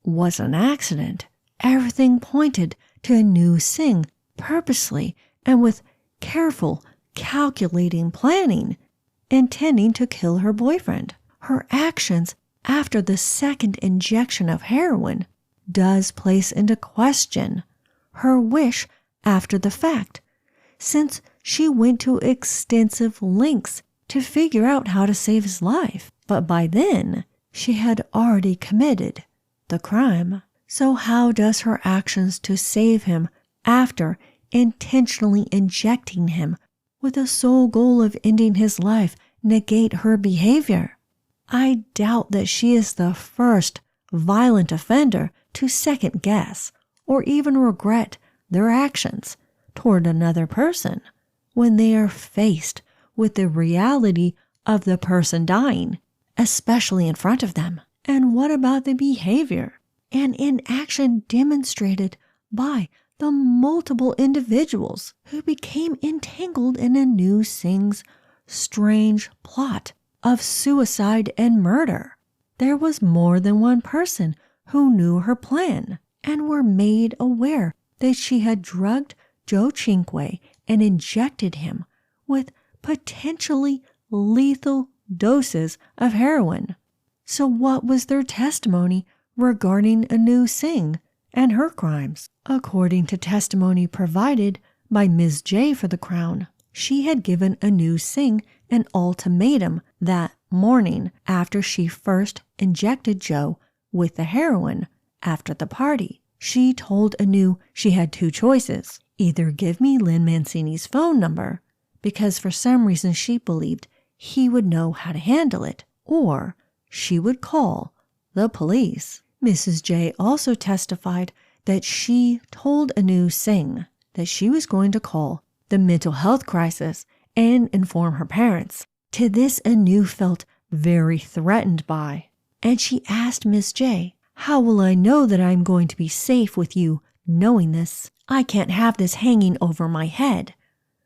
was an accident. Everything pointed to Anu Singh purposely and with careful, calculating planning, intending to kill her boyfriend. Her actions after the second injection of heroin does place into question her wish after the fact, since she went to extensive lengths to figure out how to save his life. But by then, she had already committed the crime. So how does her actions to save him after intentionally injecting him with the sole goal of ending his life negate her behavior? I doubt that she is the first violent offender to second guess or even regret their actions toward another person when they are faced with the reality of the person dying, especially in front of them. And what about the behavior and inaction demonstrated by the multiple individuals who became entangled in Anu Singh's strange plot of suicide and murder? There was more than one person who knew her plan and were made aware that she had drugged Joe Cinque and injected him with potentially lethal doses of heroin. So what was their testimony regarding Anu Singh and her crimes? According to testimony provided by Ms. J for the Crown, she had given Anu Singh an ultimatum that morning after she first injected Joe with the heroin after the party. She told Anu she had two choices. Either give me Lynn Mancini's phone number, because for some reason she believed he would know how to handle it, or she would call the police. Mrs. J also testified that she told Anu Singh that she was going to call the mental health crisis and inform her parents. To this, Anu felt very threatened by, and she asked Miss J, "How will I know that I'm going to be safe with you knowing this? I can't have this hanging over my head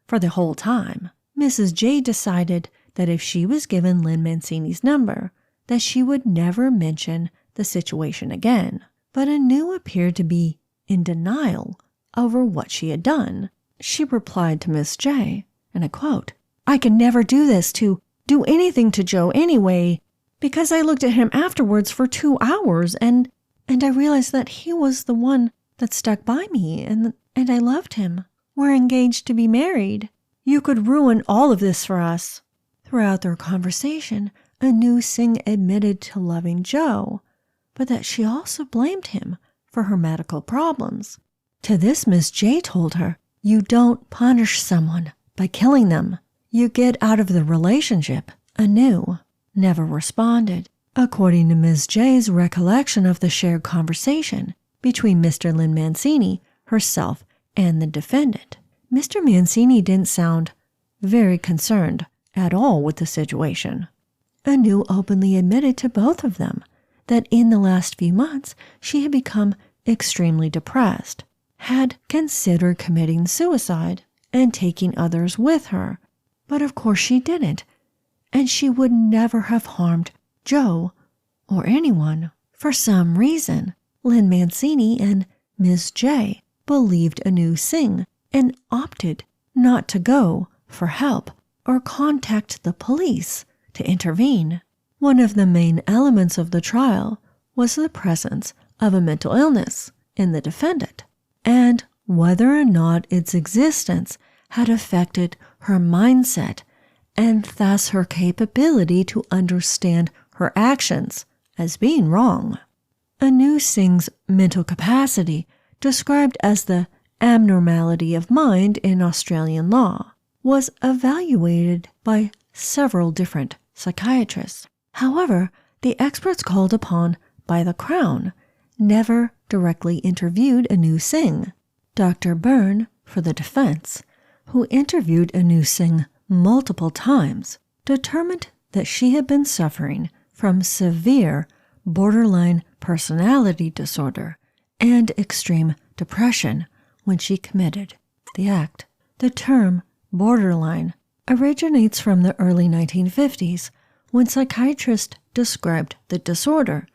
for the whole time." Mrs. J decided that if she was given Lynn Mancini's number, that she would never mention the situation again. But Anu appeared to be in denial over what she had done. She replied to Miss J, and I quote, "I can never do this to do anything to Joe anyway, because I looked at him afterwards for 2 hours and I realized that he was the one that stuck by me and I loved him. We're engaged to be married. You could ruin all of this for us." Throughout their conversation, Singh admitted to loving Joe, but that she also blamed him for her medical problems. To this, Miss J told her, "You don't punish someone by killing them. You get out of the relationship." Anu never responded. According to Ms. J's recollection of the shared conversation between Mr. Lynn Mancini, herself, and the defendant, Mr. Mancini didn't sound very concerned at all with the situation. Anu openly admitted to both of them that in the last few months she had become extremely depressed, had considered committing suicide and taking others with her, but of course she didn't, and she would never have harmed Joe or anyone. For some reason, Lynn Mancini and Ms. J believed Anu Singh and opted not to go for help or contact the police to intervene. One of the main elements of the trial was the presence of a mental illness in the defendant, and whether or not its existence had affected her mindset and thus her capability to understand her actions as being wrong. Anu Singh's mental capacity, described as the abnormality of mind in Australian law, was evaluated by several different psychiatrists. However, the experts called upon by the Crown never directly interviewed Anu Singh. Dr. Byrne, for the defense, who interviewed Anu Singh multiple times, determined that she had been suffering from severe borderline personality disorder and extreme depression when she committed the act. The term borderline originates from the early 1950s, when psychiatrists described the disorder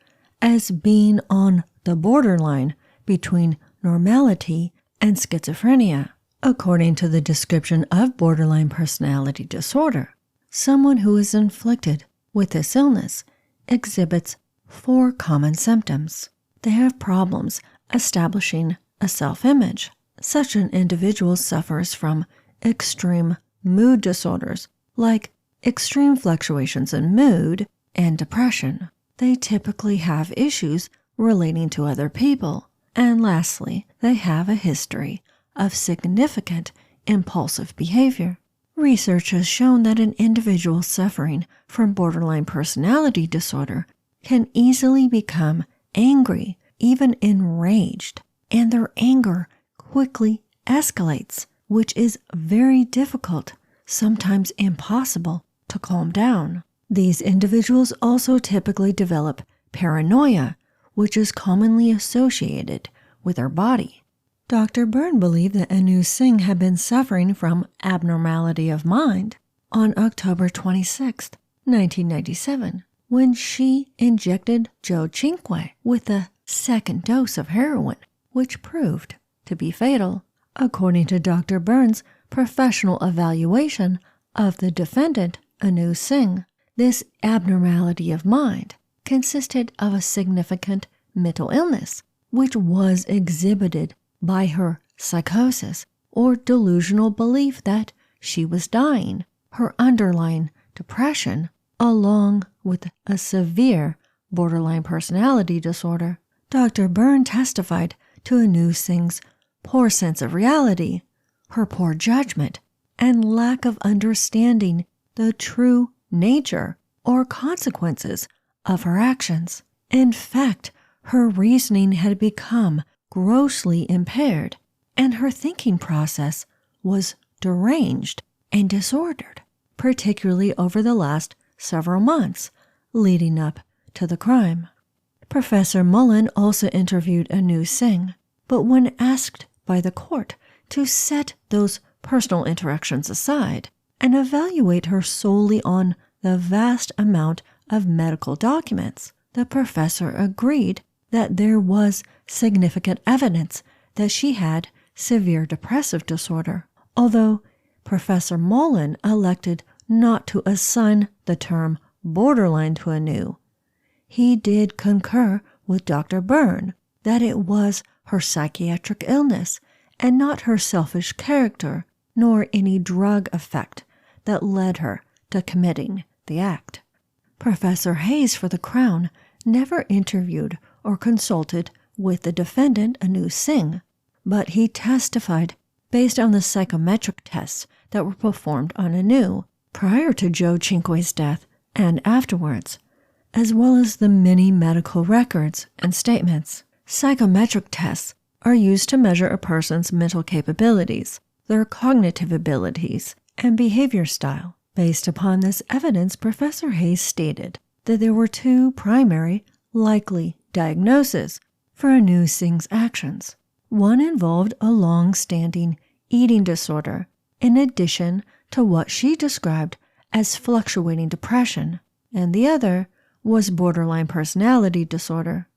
as being on the borderline between normality and schizophrenia. According to the description of borderline personality disorder, someone who is inflicted with this illness exhibits 4 common symptoms. They have problems establishing a self-image. Such an individual suffers from extreme mood disorders like extreme fluctuations in mood and depression. They typically have issues relating to other people. And lastly, they have a history of significant impulsive behavior. Research has shown that an individual suffering from borderline personality disorder can easily become angry, even enraged, and their anger quickly escalates, which is very difficult, sometimes impossible, to calm down. These individuals also typically develop paranoia, which is commonly associated with their body. Dr. Byrne believed that Anu Singh had been suffering from abnormality of mind on October 26, 1997, when she injected Joe Cinque with a second dose of heroin, which proved to be fatal. According to Dr. Byrne's professional evaluation of the defendant, Anu Singh, this abnormality of mind consisted of a significant mental illness, which was exhibited by her psychosis or delusional belief that she was dying, her underlying depression, along with a severe borderline personality disorder. Dr. Byrne testified to Anu Singh's poor sense of reality, her poor judgment, and lack of understanding the true nature or consequences of her actions. In fact, her reasoning had become grossly impaired, and her thinking process was deranged and disordered, particularly over the last several months leading up to the crime. Professor Mullen also interviewed Anu Singh, but when asked by the court to set those personal interactions aside and evaluate her solely on the vast amount of medical documents, the professor agreed that there was significant evidence that she had severe depressive disorder. Although Professor Mullen elected not to assign the term borderline to Anu. He did concur with Dr. Byrne that it was her psychiatric illness and not her selfish character nor any drug effect that led her to committing the act. Professor Hayes for the Crown never interviewed or consulted with the defendant, Anu Singh, but he testified based on the psychometric tests that were performed on Anu prior to Joe Cinque's death and afterwards, as well as the many medical records and statements. Psychometric tests are used to measure a person's mental capabilities, their cognitive abilities, and behavior style. Based upon this evidence, Professor Hayes stated that there were two primary likely diagnoses for Anu Singh's actions. One involved a long-standing eating disorder, in addition to what she described as fluctuating depression, and the other was borderline personality disorder.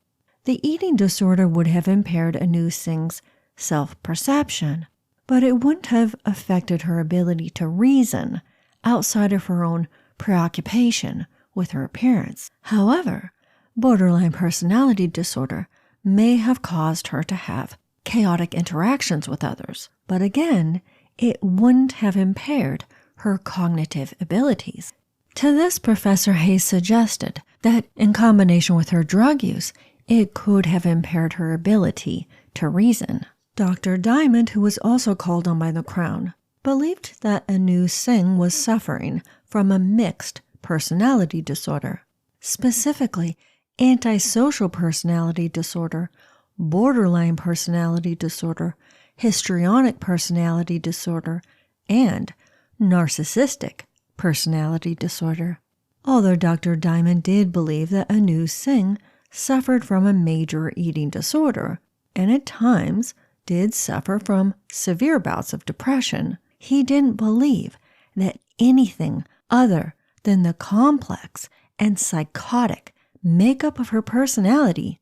The eating disorder would have impaired Anu Singh's self-perception, but it wouldn't have affected her ability to reason outside of her own preoccupation with her appearance. However, borderline personality disorder may have caused her to have chaotic interactions with others, but again, it wouldn't have impaired her cognitive abilities. To this, Professor Hayes suggested that in combination with her drug use, it could have impaired her ability to reason. Dr. Diamond, who was also called on by the Crown, believed that Anu Singh was suffering from a mixed personality disorder, specifically antisocial personality disorder, borderline personality disorder, histrionic personality disorder, and narcissistic personality disorder. Although Dr. Diamond did believe that Anu Singh suffered from a major eating disorder, and at times did suffer from severe bouts of depression, he didn't believe that anything other than the complex and psychotic makeup of her personality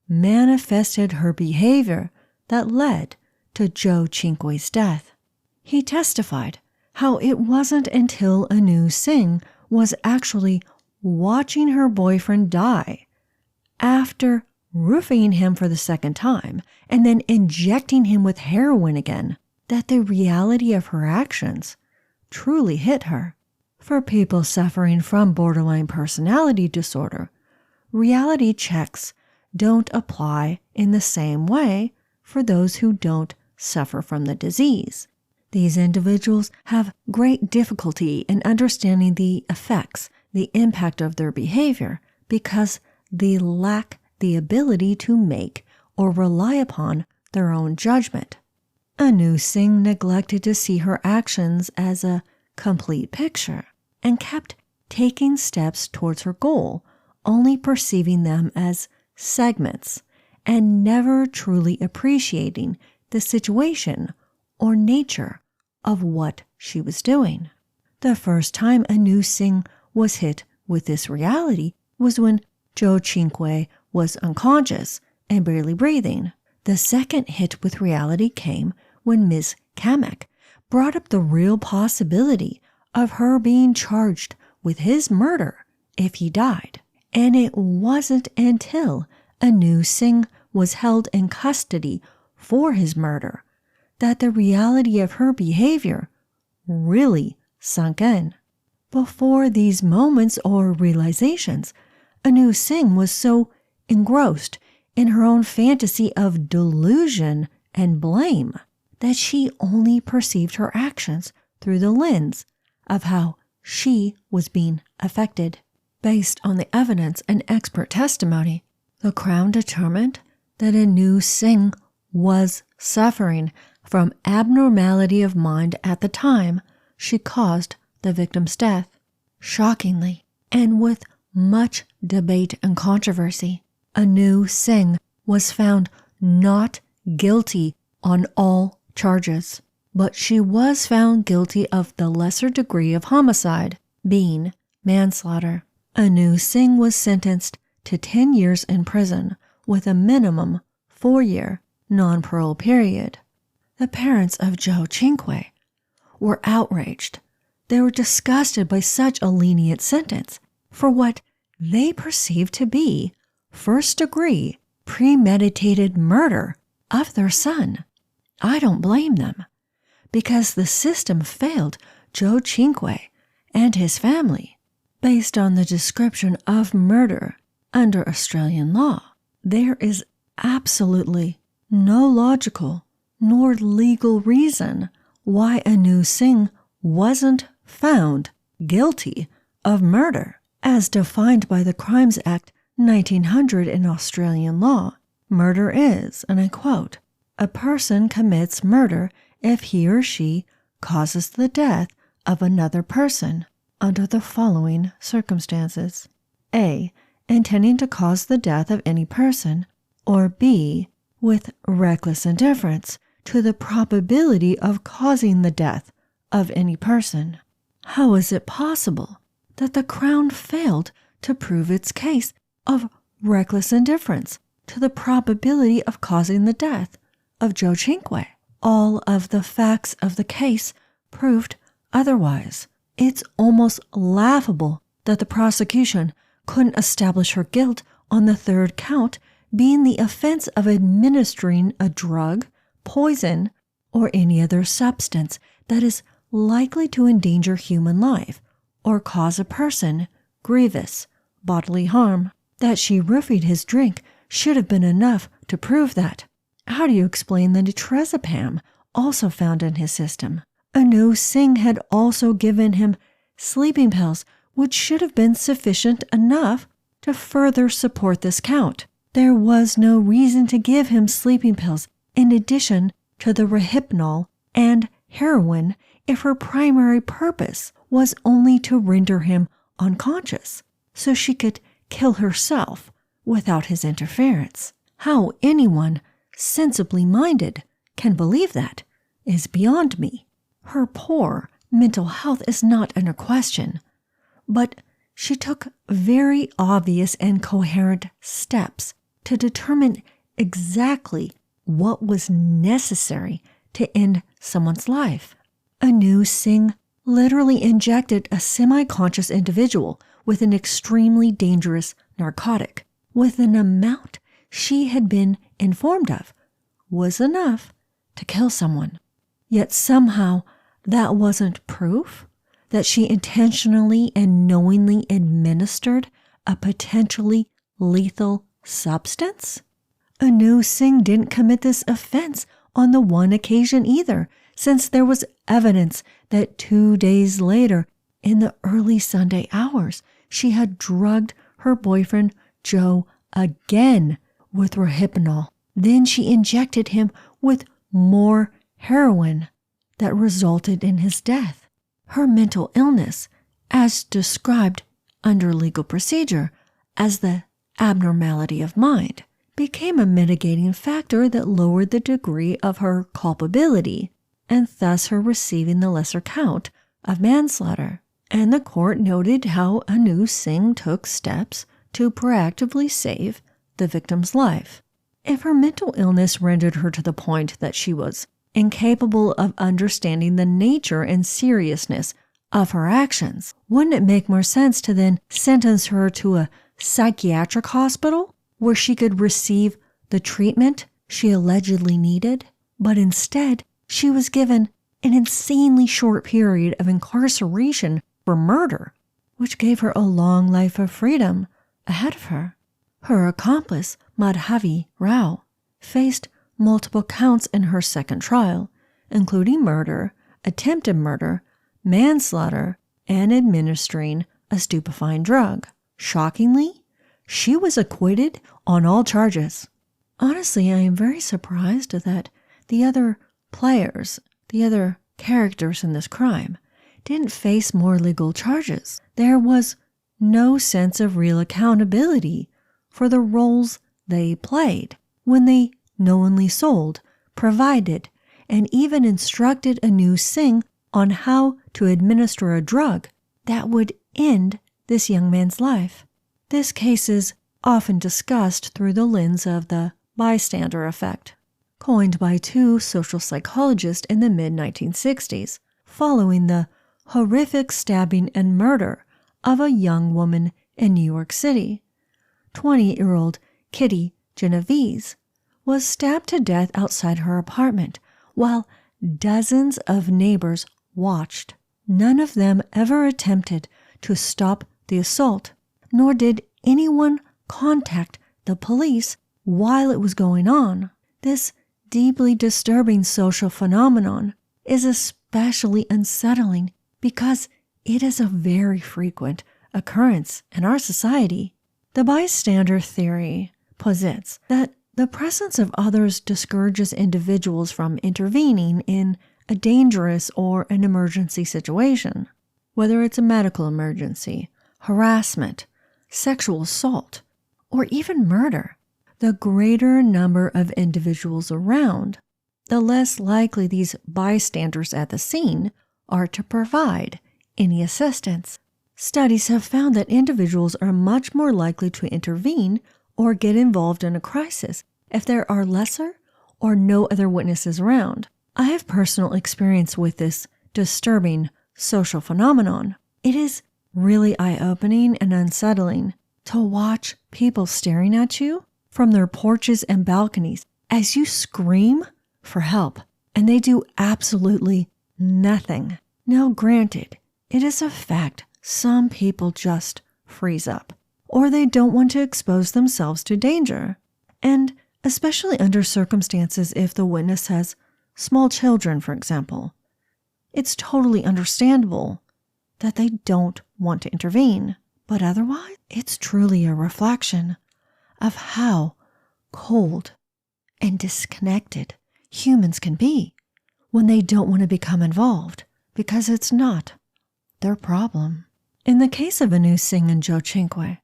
manifested her behavior that led to Joe Cinque's death. He testified how it wasn't until Anu Singh was actually watching her boyfriend die, after roofing him for the second time and then injecting him with heroin again, that the reality of her actions truly hit her. For people suffering from borderline personality disorder, reality checks don't apply in the same way for those who don't suffer from the disease. These individuals have great difficulty in understanding the effects, the impact of their behavior, because they lack the ability to make or rely upon their own judgment. Anu Singh neglected to see her actions as a complete picture and kept taking steps towards her goal, only perceiving them as segments and never truly appreciating the situation or nature of what she was doing. The first time Anu Singh was hit with this reality was when Joe Cinque was unconscious and barely breathing. The second hit with reality came when Ms. Kamek brought up the real possibility of her being charged with his murder if he died. And it wasn't until Anu Singh was held in custody for his murder that the reality of her behavior really sunk in. Before these moments or realizations, Anu Singh was so engrossed in her own fantasy of delusion and blame that she only perceived her actions through the lens of how she was being affected. Based on the evidence and expert testimony, the Crown determined that Anu Singh was suffering from abnormality of mind at the time she caused the victim's death. Shockingly, and with much debate and controversy, Anu Singh was found not guilty on all charges, but she was found guilty of the lesser degree of homicide, being manslaughter. Anu Singh was sentenced to 10 years in prison with a minimum 4-year non-parole period. The parents of Joe Cinque were outraged They were disgusted by such a lenient sentence for what they perceived to be first-degree premeditated murder of their son. I don't blame them, because the system failed Joe Cinque and his family. Based on the description of murder under Australian law, there is absolutely no logical nor legal reason why Anu Singh wasn't found guilty of murder. As defined by the Crimes Act 1900 in Australian law, murder is, and I quote, "A person commits murder if he or she causes the death of another person under the following circumstances. A. Intending to cause the death of any person, or B. With reckless indifference to the probability of causing the death of any person." How is it possible that the Crown failed to prove its case of reckless indifference to the probability of causing the death of Joe Cinque? All of the facts of the case proved otherwise. It's almost laughable that the prosecution couldn't establish her guilt on the third count, being the offense of administering a drug, poison, or any other substance that is likely to endanger human life or cause a person grievous bodily harm. That she roofied his drink should have been enough to prove that. How do you explain the trazepam also found in his system? Anu Singh had also given him sleeping pills, which should have been sufficient enough to further support this count. There was no reason to give him sleeping pills in addition to the Rohypnol and heroin if her primary purpose was only to render him unconscious, so she could kill herself without his interference. How anyone sensibly minded can believe that is beyond me. Her poor mental health is not under question, but she took very obvious and coherent steps to determine exactly what was necessary to end someone's life. Anu Singh literally injected a semi-conscious individual with an extremely dangerous narcotic, with an amount she had been informed of was enough to kill someone. Yet somehow that wasn't proof that she intentionally and knowingly administered a potentially lethal substance. Anu Singh didn't commit this offense on the one occasion either, since there was evidence that 2 days later, in the early Sunday hours, she had drugged her boyfriend Joe again with Rohypnol. Then she injected him with more heroin that resulted in his death. Her mental illness, as described under legal procedure as the abnormality of mind, became a mitigating factor that lowered the degree of her culpability and thus her receiving the lesser count of manslaughter. And the court noted how Anu Singh took steps to proactively save the victim's life. If her mental illness rendered her to the point that she was incapable of understanding the nature and seriousness of her actions, wouldn't it make more sense to then sentence her to a psychiatric hospital where she could receive the treatment she allegedly needed? But instead, she was given an insanely short period of incarceration for murder, which gave her a long life of freedom ahead of her. Her accomplice, Madhavi Rao, faced multiple counts in her second trial, including murder, attempted murder, manslaughter, and administering a stupefying drug. Shockingly, she was acquitted on all charges. Honestly, I am very surprised that the other players, the other characters in this crime, didn't face more legal charges. There was no sense of real accountability for the roles they played when they knowingly sold, provided, and even instructed Anu Singh on how to administer a drug that would end this young man's life. This case is often discussed through the lens of the bystander effect, coined by two social psychologists in the mid-1960s, following the horrific stabbing and murder of a young woman in New York City. 20-year-old Kitty Genovese was stabbed to death outside her apartment while dozens of neighbors watched. None of them ever attempted to stop the assault, nor did anyone contact the police while it was going on. This deeply disturbing social phenomenon is especially unsettling because it is a very frequent occurrence in our society. The bystander theory posits that the presence of others discourages individuals from intervening in a dangerous or an emergency situation, whether it's a medical emergency, harassment, sexual assault, or even murder. The greater number of individuals around, the less likely these bystanders at the scene are to provide any assistance. Studies have found that individuals are much more likely to intervene or get involved in a crisis if there are lesser or no other witnesses around. I have personal experience with this disturbing social phenomenon. It is really eye-opening and unsettling to watch people staring at you from their porches and balconies as you scream for help, and they do absolutely nothing. Now, granted, it is a fact some people just freeze up, or they don't want to expose themselves to danger, and especially under circumstances if the witness has small children, for example. It's totally understandable that they don't want to intervene, but otherwise, it's truly a reflection of how cold and disconnected humans can be when they don't want to become involved because it's not their problem. In the case of Anu Singh and Joe Cinque,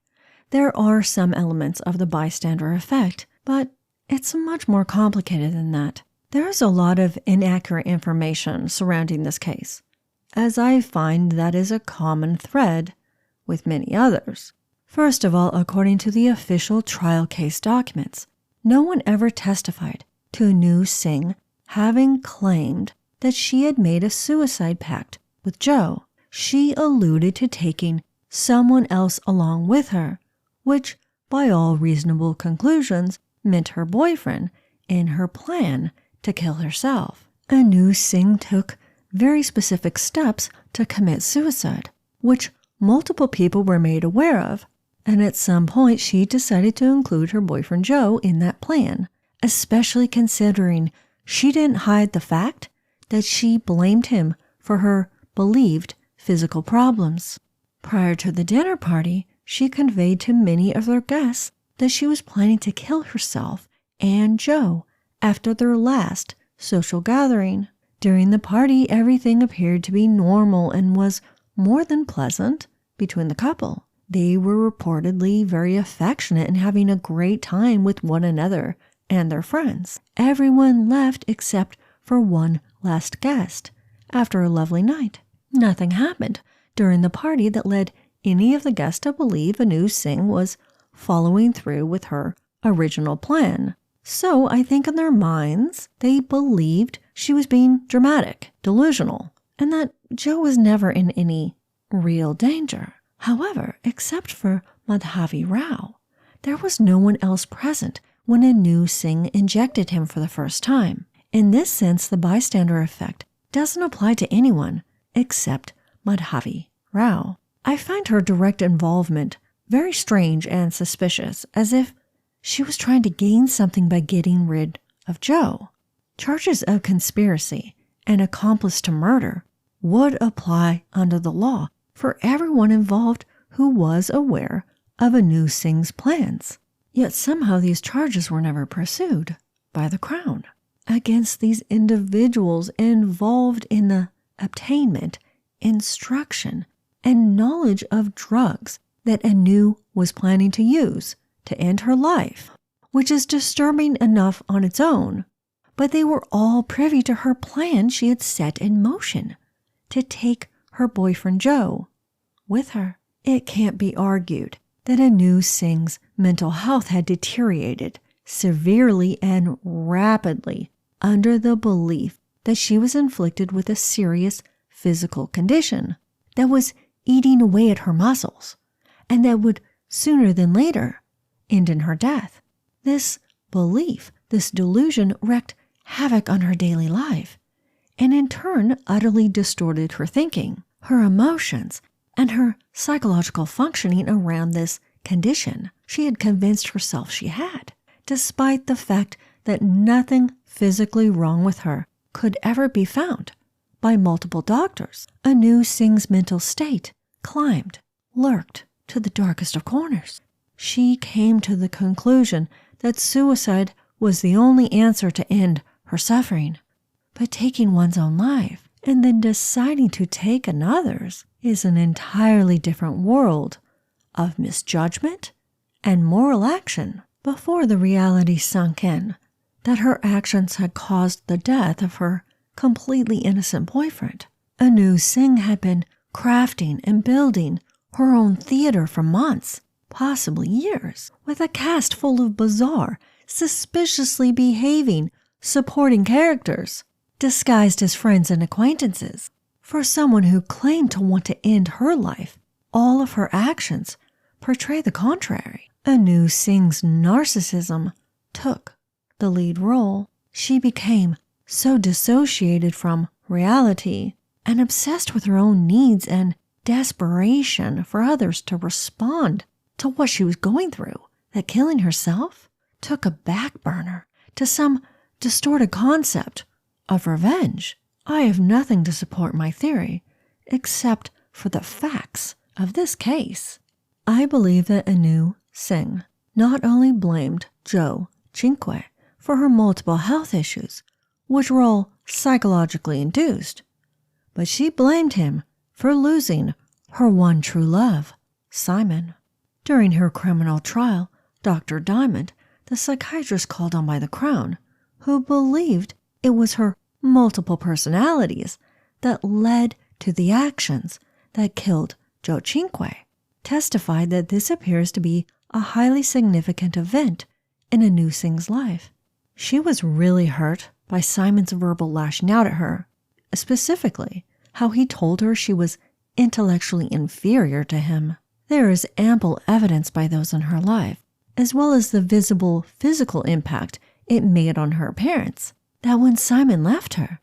there are some elements of the bystander effect, but it's much more complicated than that. There is a lot of inaccurate information surrounding this case, as I find that is a common thread with many others. First of all, according to the official trial case documents, no one ever testified to Anu Singh having claimed that she had made a suicide pact with Joe. She alluded to taking someone else along with her, which, by all reasonable conclusions, meant her boyfriend in her plan to kill herself. Anu Singh took very specific steps to commit suicide, which multiple people were made aware of, and at some point she decided to include her boyfriend Joe in that plan, especially considering she didn't hide the fact that she blamed him for her believed physical problems. Prior to the dinner party, she conveyed to many of their guests that she was planning to kill herself and Joe after their last social gathering. During the party, everything appeared to be normal and was more than pleasant between the couple. They were reportedly very affectionate and having a great time with one another and their friends. Everyone left except for one last guest after a lovely night. Nothing happened during the party that led any of the guests to believe Anu Singh was following through with her original plan. So I think in their minds, they believed she was being dramatic, delusional, and that Joe was never in any real danger. However, except for Madhavi Rao, there was no one else present when Anu Singh injected him for the first time. In this sense, the bystander effect doesn't apply to anyone except Madhavi Rao. I find her direct involvement very strange and suspicious, as if she was trying to gain something by getting rid of Joe. Charges of conspiracy and accomplice to murder would apply under the law for everyone involved who was aware of Anu Singh's plans. Yet somehow these charges were never pursued by the Crown against these individuals involved in the obtainment, instruction, and knowledge of drugs that Anu was planning to use to end her life, which is disturbing enough on its own. But they were all privy to her plan she had set in motion to take her boyfriend Joe with her. It can't be argued that Anu Singh's mental health had deteriorated severely and rapidly under the belief that she was inflicted with a serious physical condition that was eating away at her muscles, and that would sooner than later end in her death. This belief, this delusion, wreaked havoc on her daily life, and in turn utterly distorted her thinking, her emotions, and her psychological functioning around this condition she had convinced herself she had, despite the fact that nothing physically wrong with her could ever be found by multiple doctors. Singh's mental state climbed, lurked to the darkest of corners. She came to the conclusion that suicide was the only answer to end her suffering. But taking one's own life and then deciding to take another's is an entirely different world of misjudgment and moral action. Before the reality sunk in that her actions had caused the death of her completely innocent boyfriend, Singh had been crafting and building her own theater for months, possibly years, with a cast full of bizarre, suspiciously behaving, supporting characters, disguised as friends and acquaintances. For someone who claimed to want to end her life, all of her actions portray the contrary. Singh's narcissism took the lead role. She became so dissociated from reality and obsessed with her own needs and desperation for others to respond to what she was going through that killing herself took a back burner to some distorted concept of revenge. I have nothing to support my theory except for the facts of this case. I believe that Singh not only blamed Cinque for her multiple health issues, which were all psychologically induced, but she blamed him for losing her one true love, Simon. During her criminal trial, Dr. Diamond, the psychiatrist called on by the Crown, who believed it was her multiple personalities that led to the actions that killed Cinque, testified that this appears to be a highly significant event in Singh's life. She was really hurt by Simon's verbal lashing out at her, specifically how he told her she was intellectually inferior to him. There is ample evidence by those in her life, as well as the visible physical impact it made on her appearance, that when Simon left her,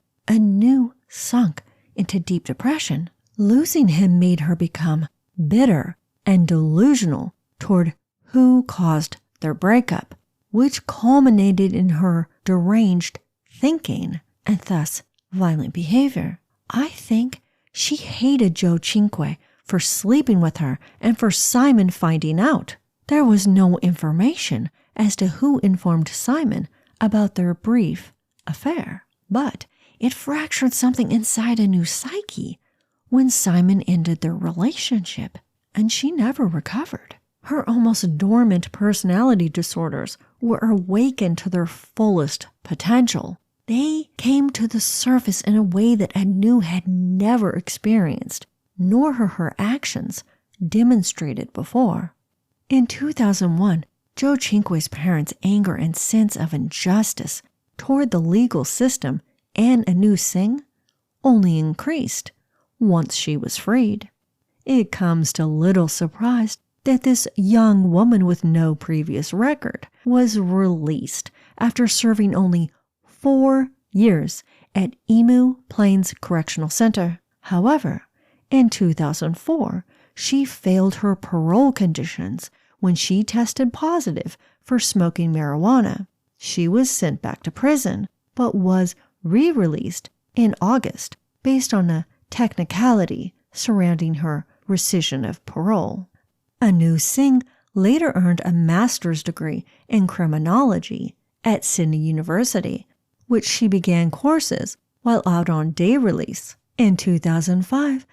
sunk into deep depression. Losing him made her become bitter and delusional toward who caused their breakup, which culminated in her deranged thinking and thus violent behavior. I think she hated Cinque for sleeping with her and for Simon finding out. There was no information as to who informed Simon about their brief affair, but it fractured something inside psyche when Simon ended their relationship, and she never recovered. Her almost dormant personality disorders were awakened to their fullest potential. They came to the surface in a way that Anu had never experienced, nor her actions demonstrated before. In 2001, Cinque's parents' anger and sense of injustice toward the legal system and Singh only increased once she was freed. It comes to little surprise that this young woman with no previous record was released after serving only 4 years at Emu Plains Correctional Center. However, in 2004, she failed her parole conditions when she tested positive for smoking marijuana. She was sent back to prison, but was re-released in August based on a technicality surrounding her rescission of parole. Singh later earned a master's degree in criminology at Sydney University, which she began courses while out on day release. In 2005,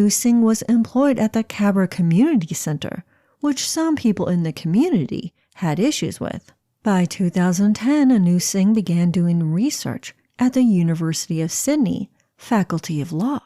Singh was employed at the Canberra Community Centre, which some people in the community had issues with. By 2010, Singh began doing research at the University of Sydney Faculty of Law,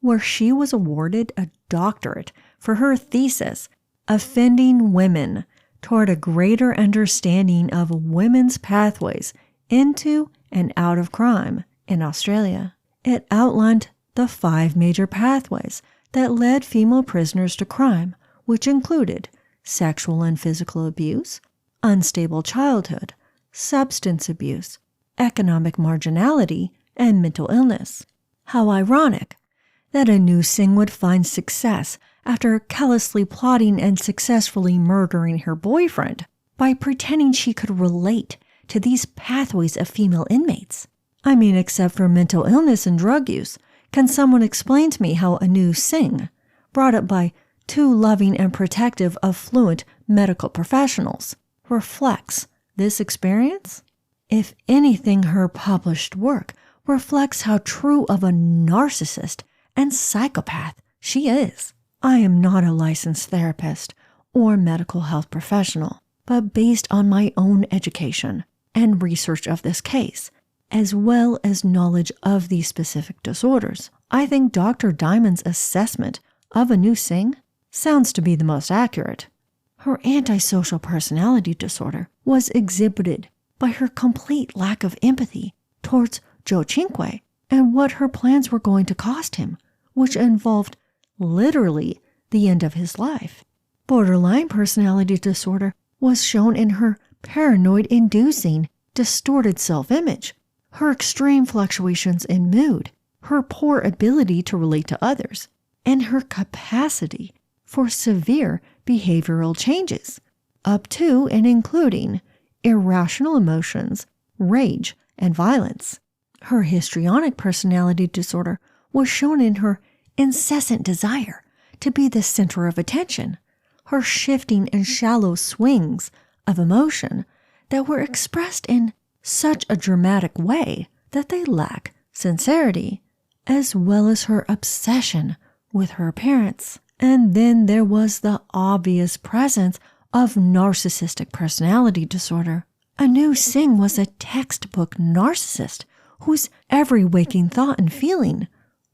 where she was awarded a doctorate for her thesis, Offending Women Toward a Greater Understanding of Women's Pathways into and Out of Crime in Australia. It outlined the 5 major pathways that led female prisoners to crime, which included sexual and physical abuse, unstable childhood, substance abuse, economic marginality, and mental illness. How ironic that a new Singh would find success after callously plotting and successfully murdering her boyfriend by pretending she could relate to these pathways of female inmates. I mean, except for mental illness and drug use, can someone explain to me how a new Singh, brought up by 2 loving and protective, affluent medical professionals, reflects this experience? If anything, her published work reflects how true of a narcissist and psychopath she is. I am not a licensed therapist or medical health professional, but based on my own education and research of this case, as well as knowledge of these specific disorders, I think Dr. Diamond's assessment of a new Singh sounds to be the most accurate. Her antisocial personality disorder was exhibited by her complete lack of empathy towards Joe Cinque and what her plans were going to cost him, which involved literally the end of his life. Borderline personality disorder was shown in her paranoid-inducing, distorted self-image, her extreme fluctuations in mood, her poor ability to relate to others, and her capacity for severe behavioral changes, up to and including irrational emotions, rage, and violence. Her histrionic personality disorder was shown in her incessant desire to be the center of attention, her shifting and shallow swings of emotion that were expressed in such a dramatic way that they lack sincerity, as well as her obsession with her appearance. And then there was the obvious presence of narcissistic personality disorder. A new Singh was a textbook narcissist whose every waking thought and feeling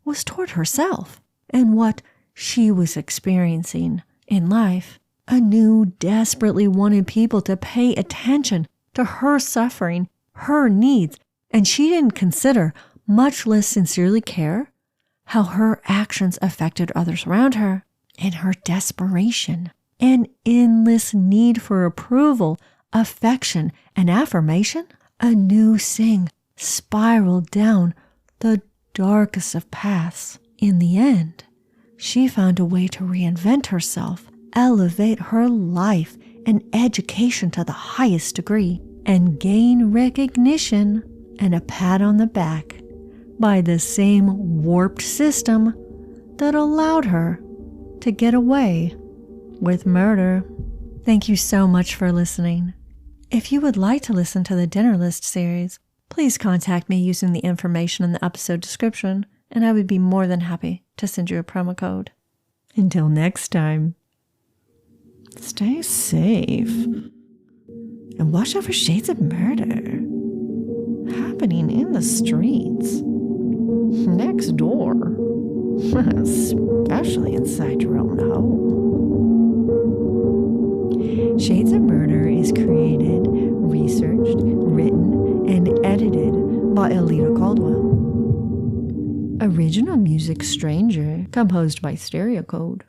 was toward herself and what she was experiencing in life. Anu desperately wanted people to pay attention to her suffering, her needs, and she didn't consider, much less sincerely care, how her actions affected others around her. In her desperation and endless need for approval, affection, and affirmation, Anu Singh spiraled down the darkest of paths. In the end, she found a way to reinvent herself, elevate her life and education to the highest degree, and gain recognition and a pat on the back by the same warped system that allowed her to get away with murder. Thank you so much for listening. If you would like to listen to the Dinner List series, please contact me using the information in the episode description, and I would be more than happy to send you a promo code. Until next time, stay safe and watch out for shades of murder happening in the streets, next door, especially inside your own home. Shades of Murder is created, researched, written, and edited by Alita Caldwell. Original music Stranger, composed by Stereo Code.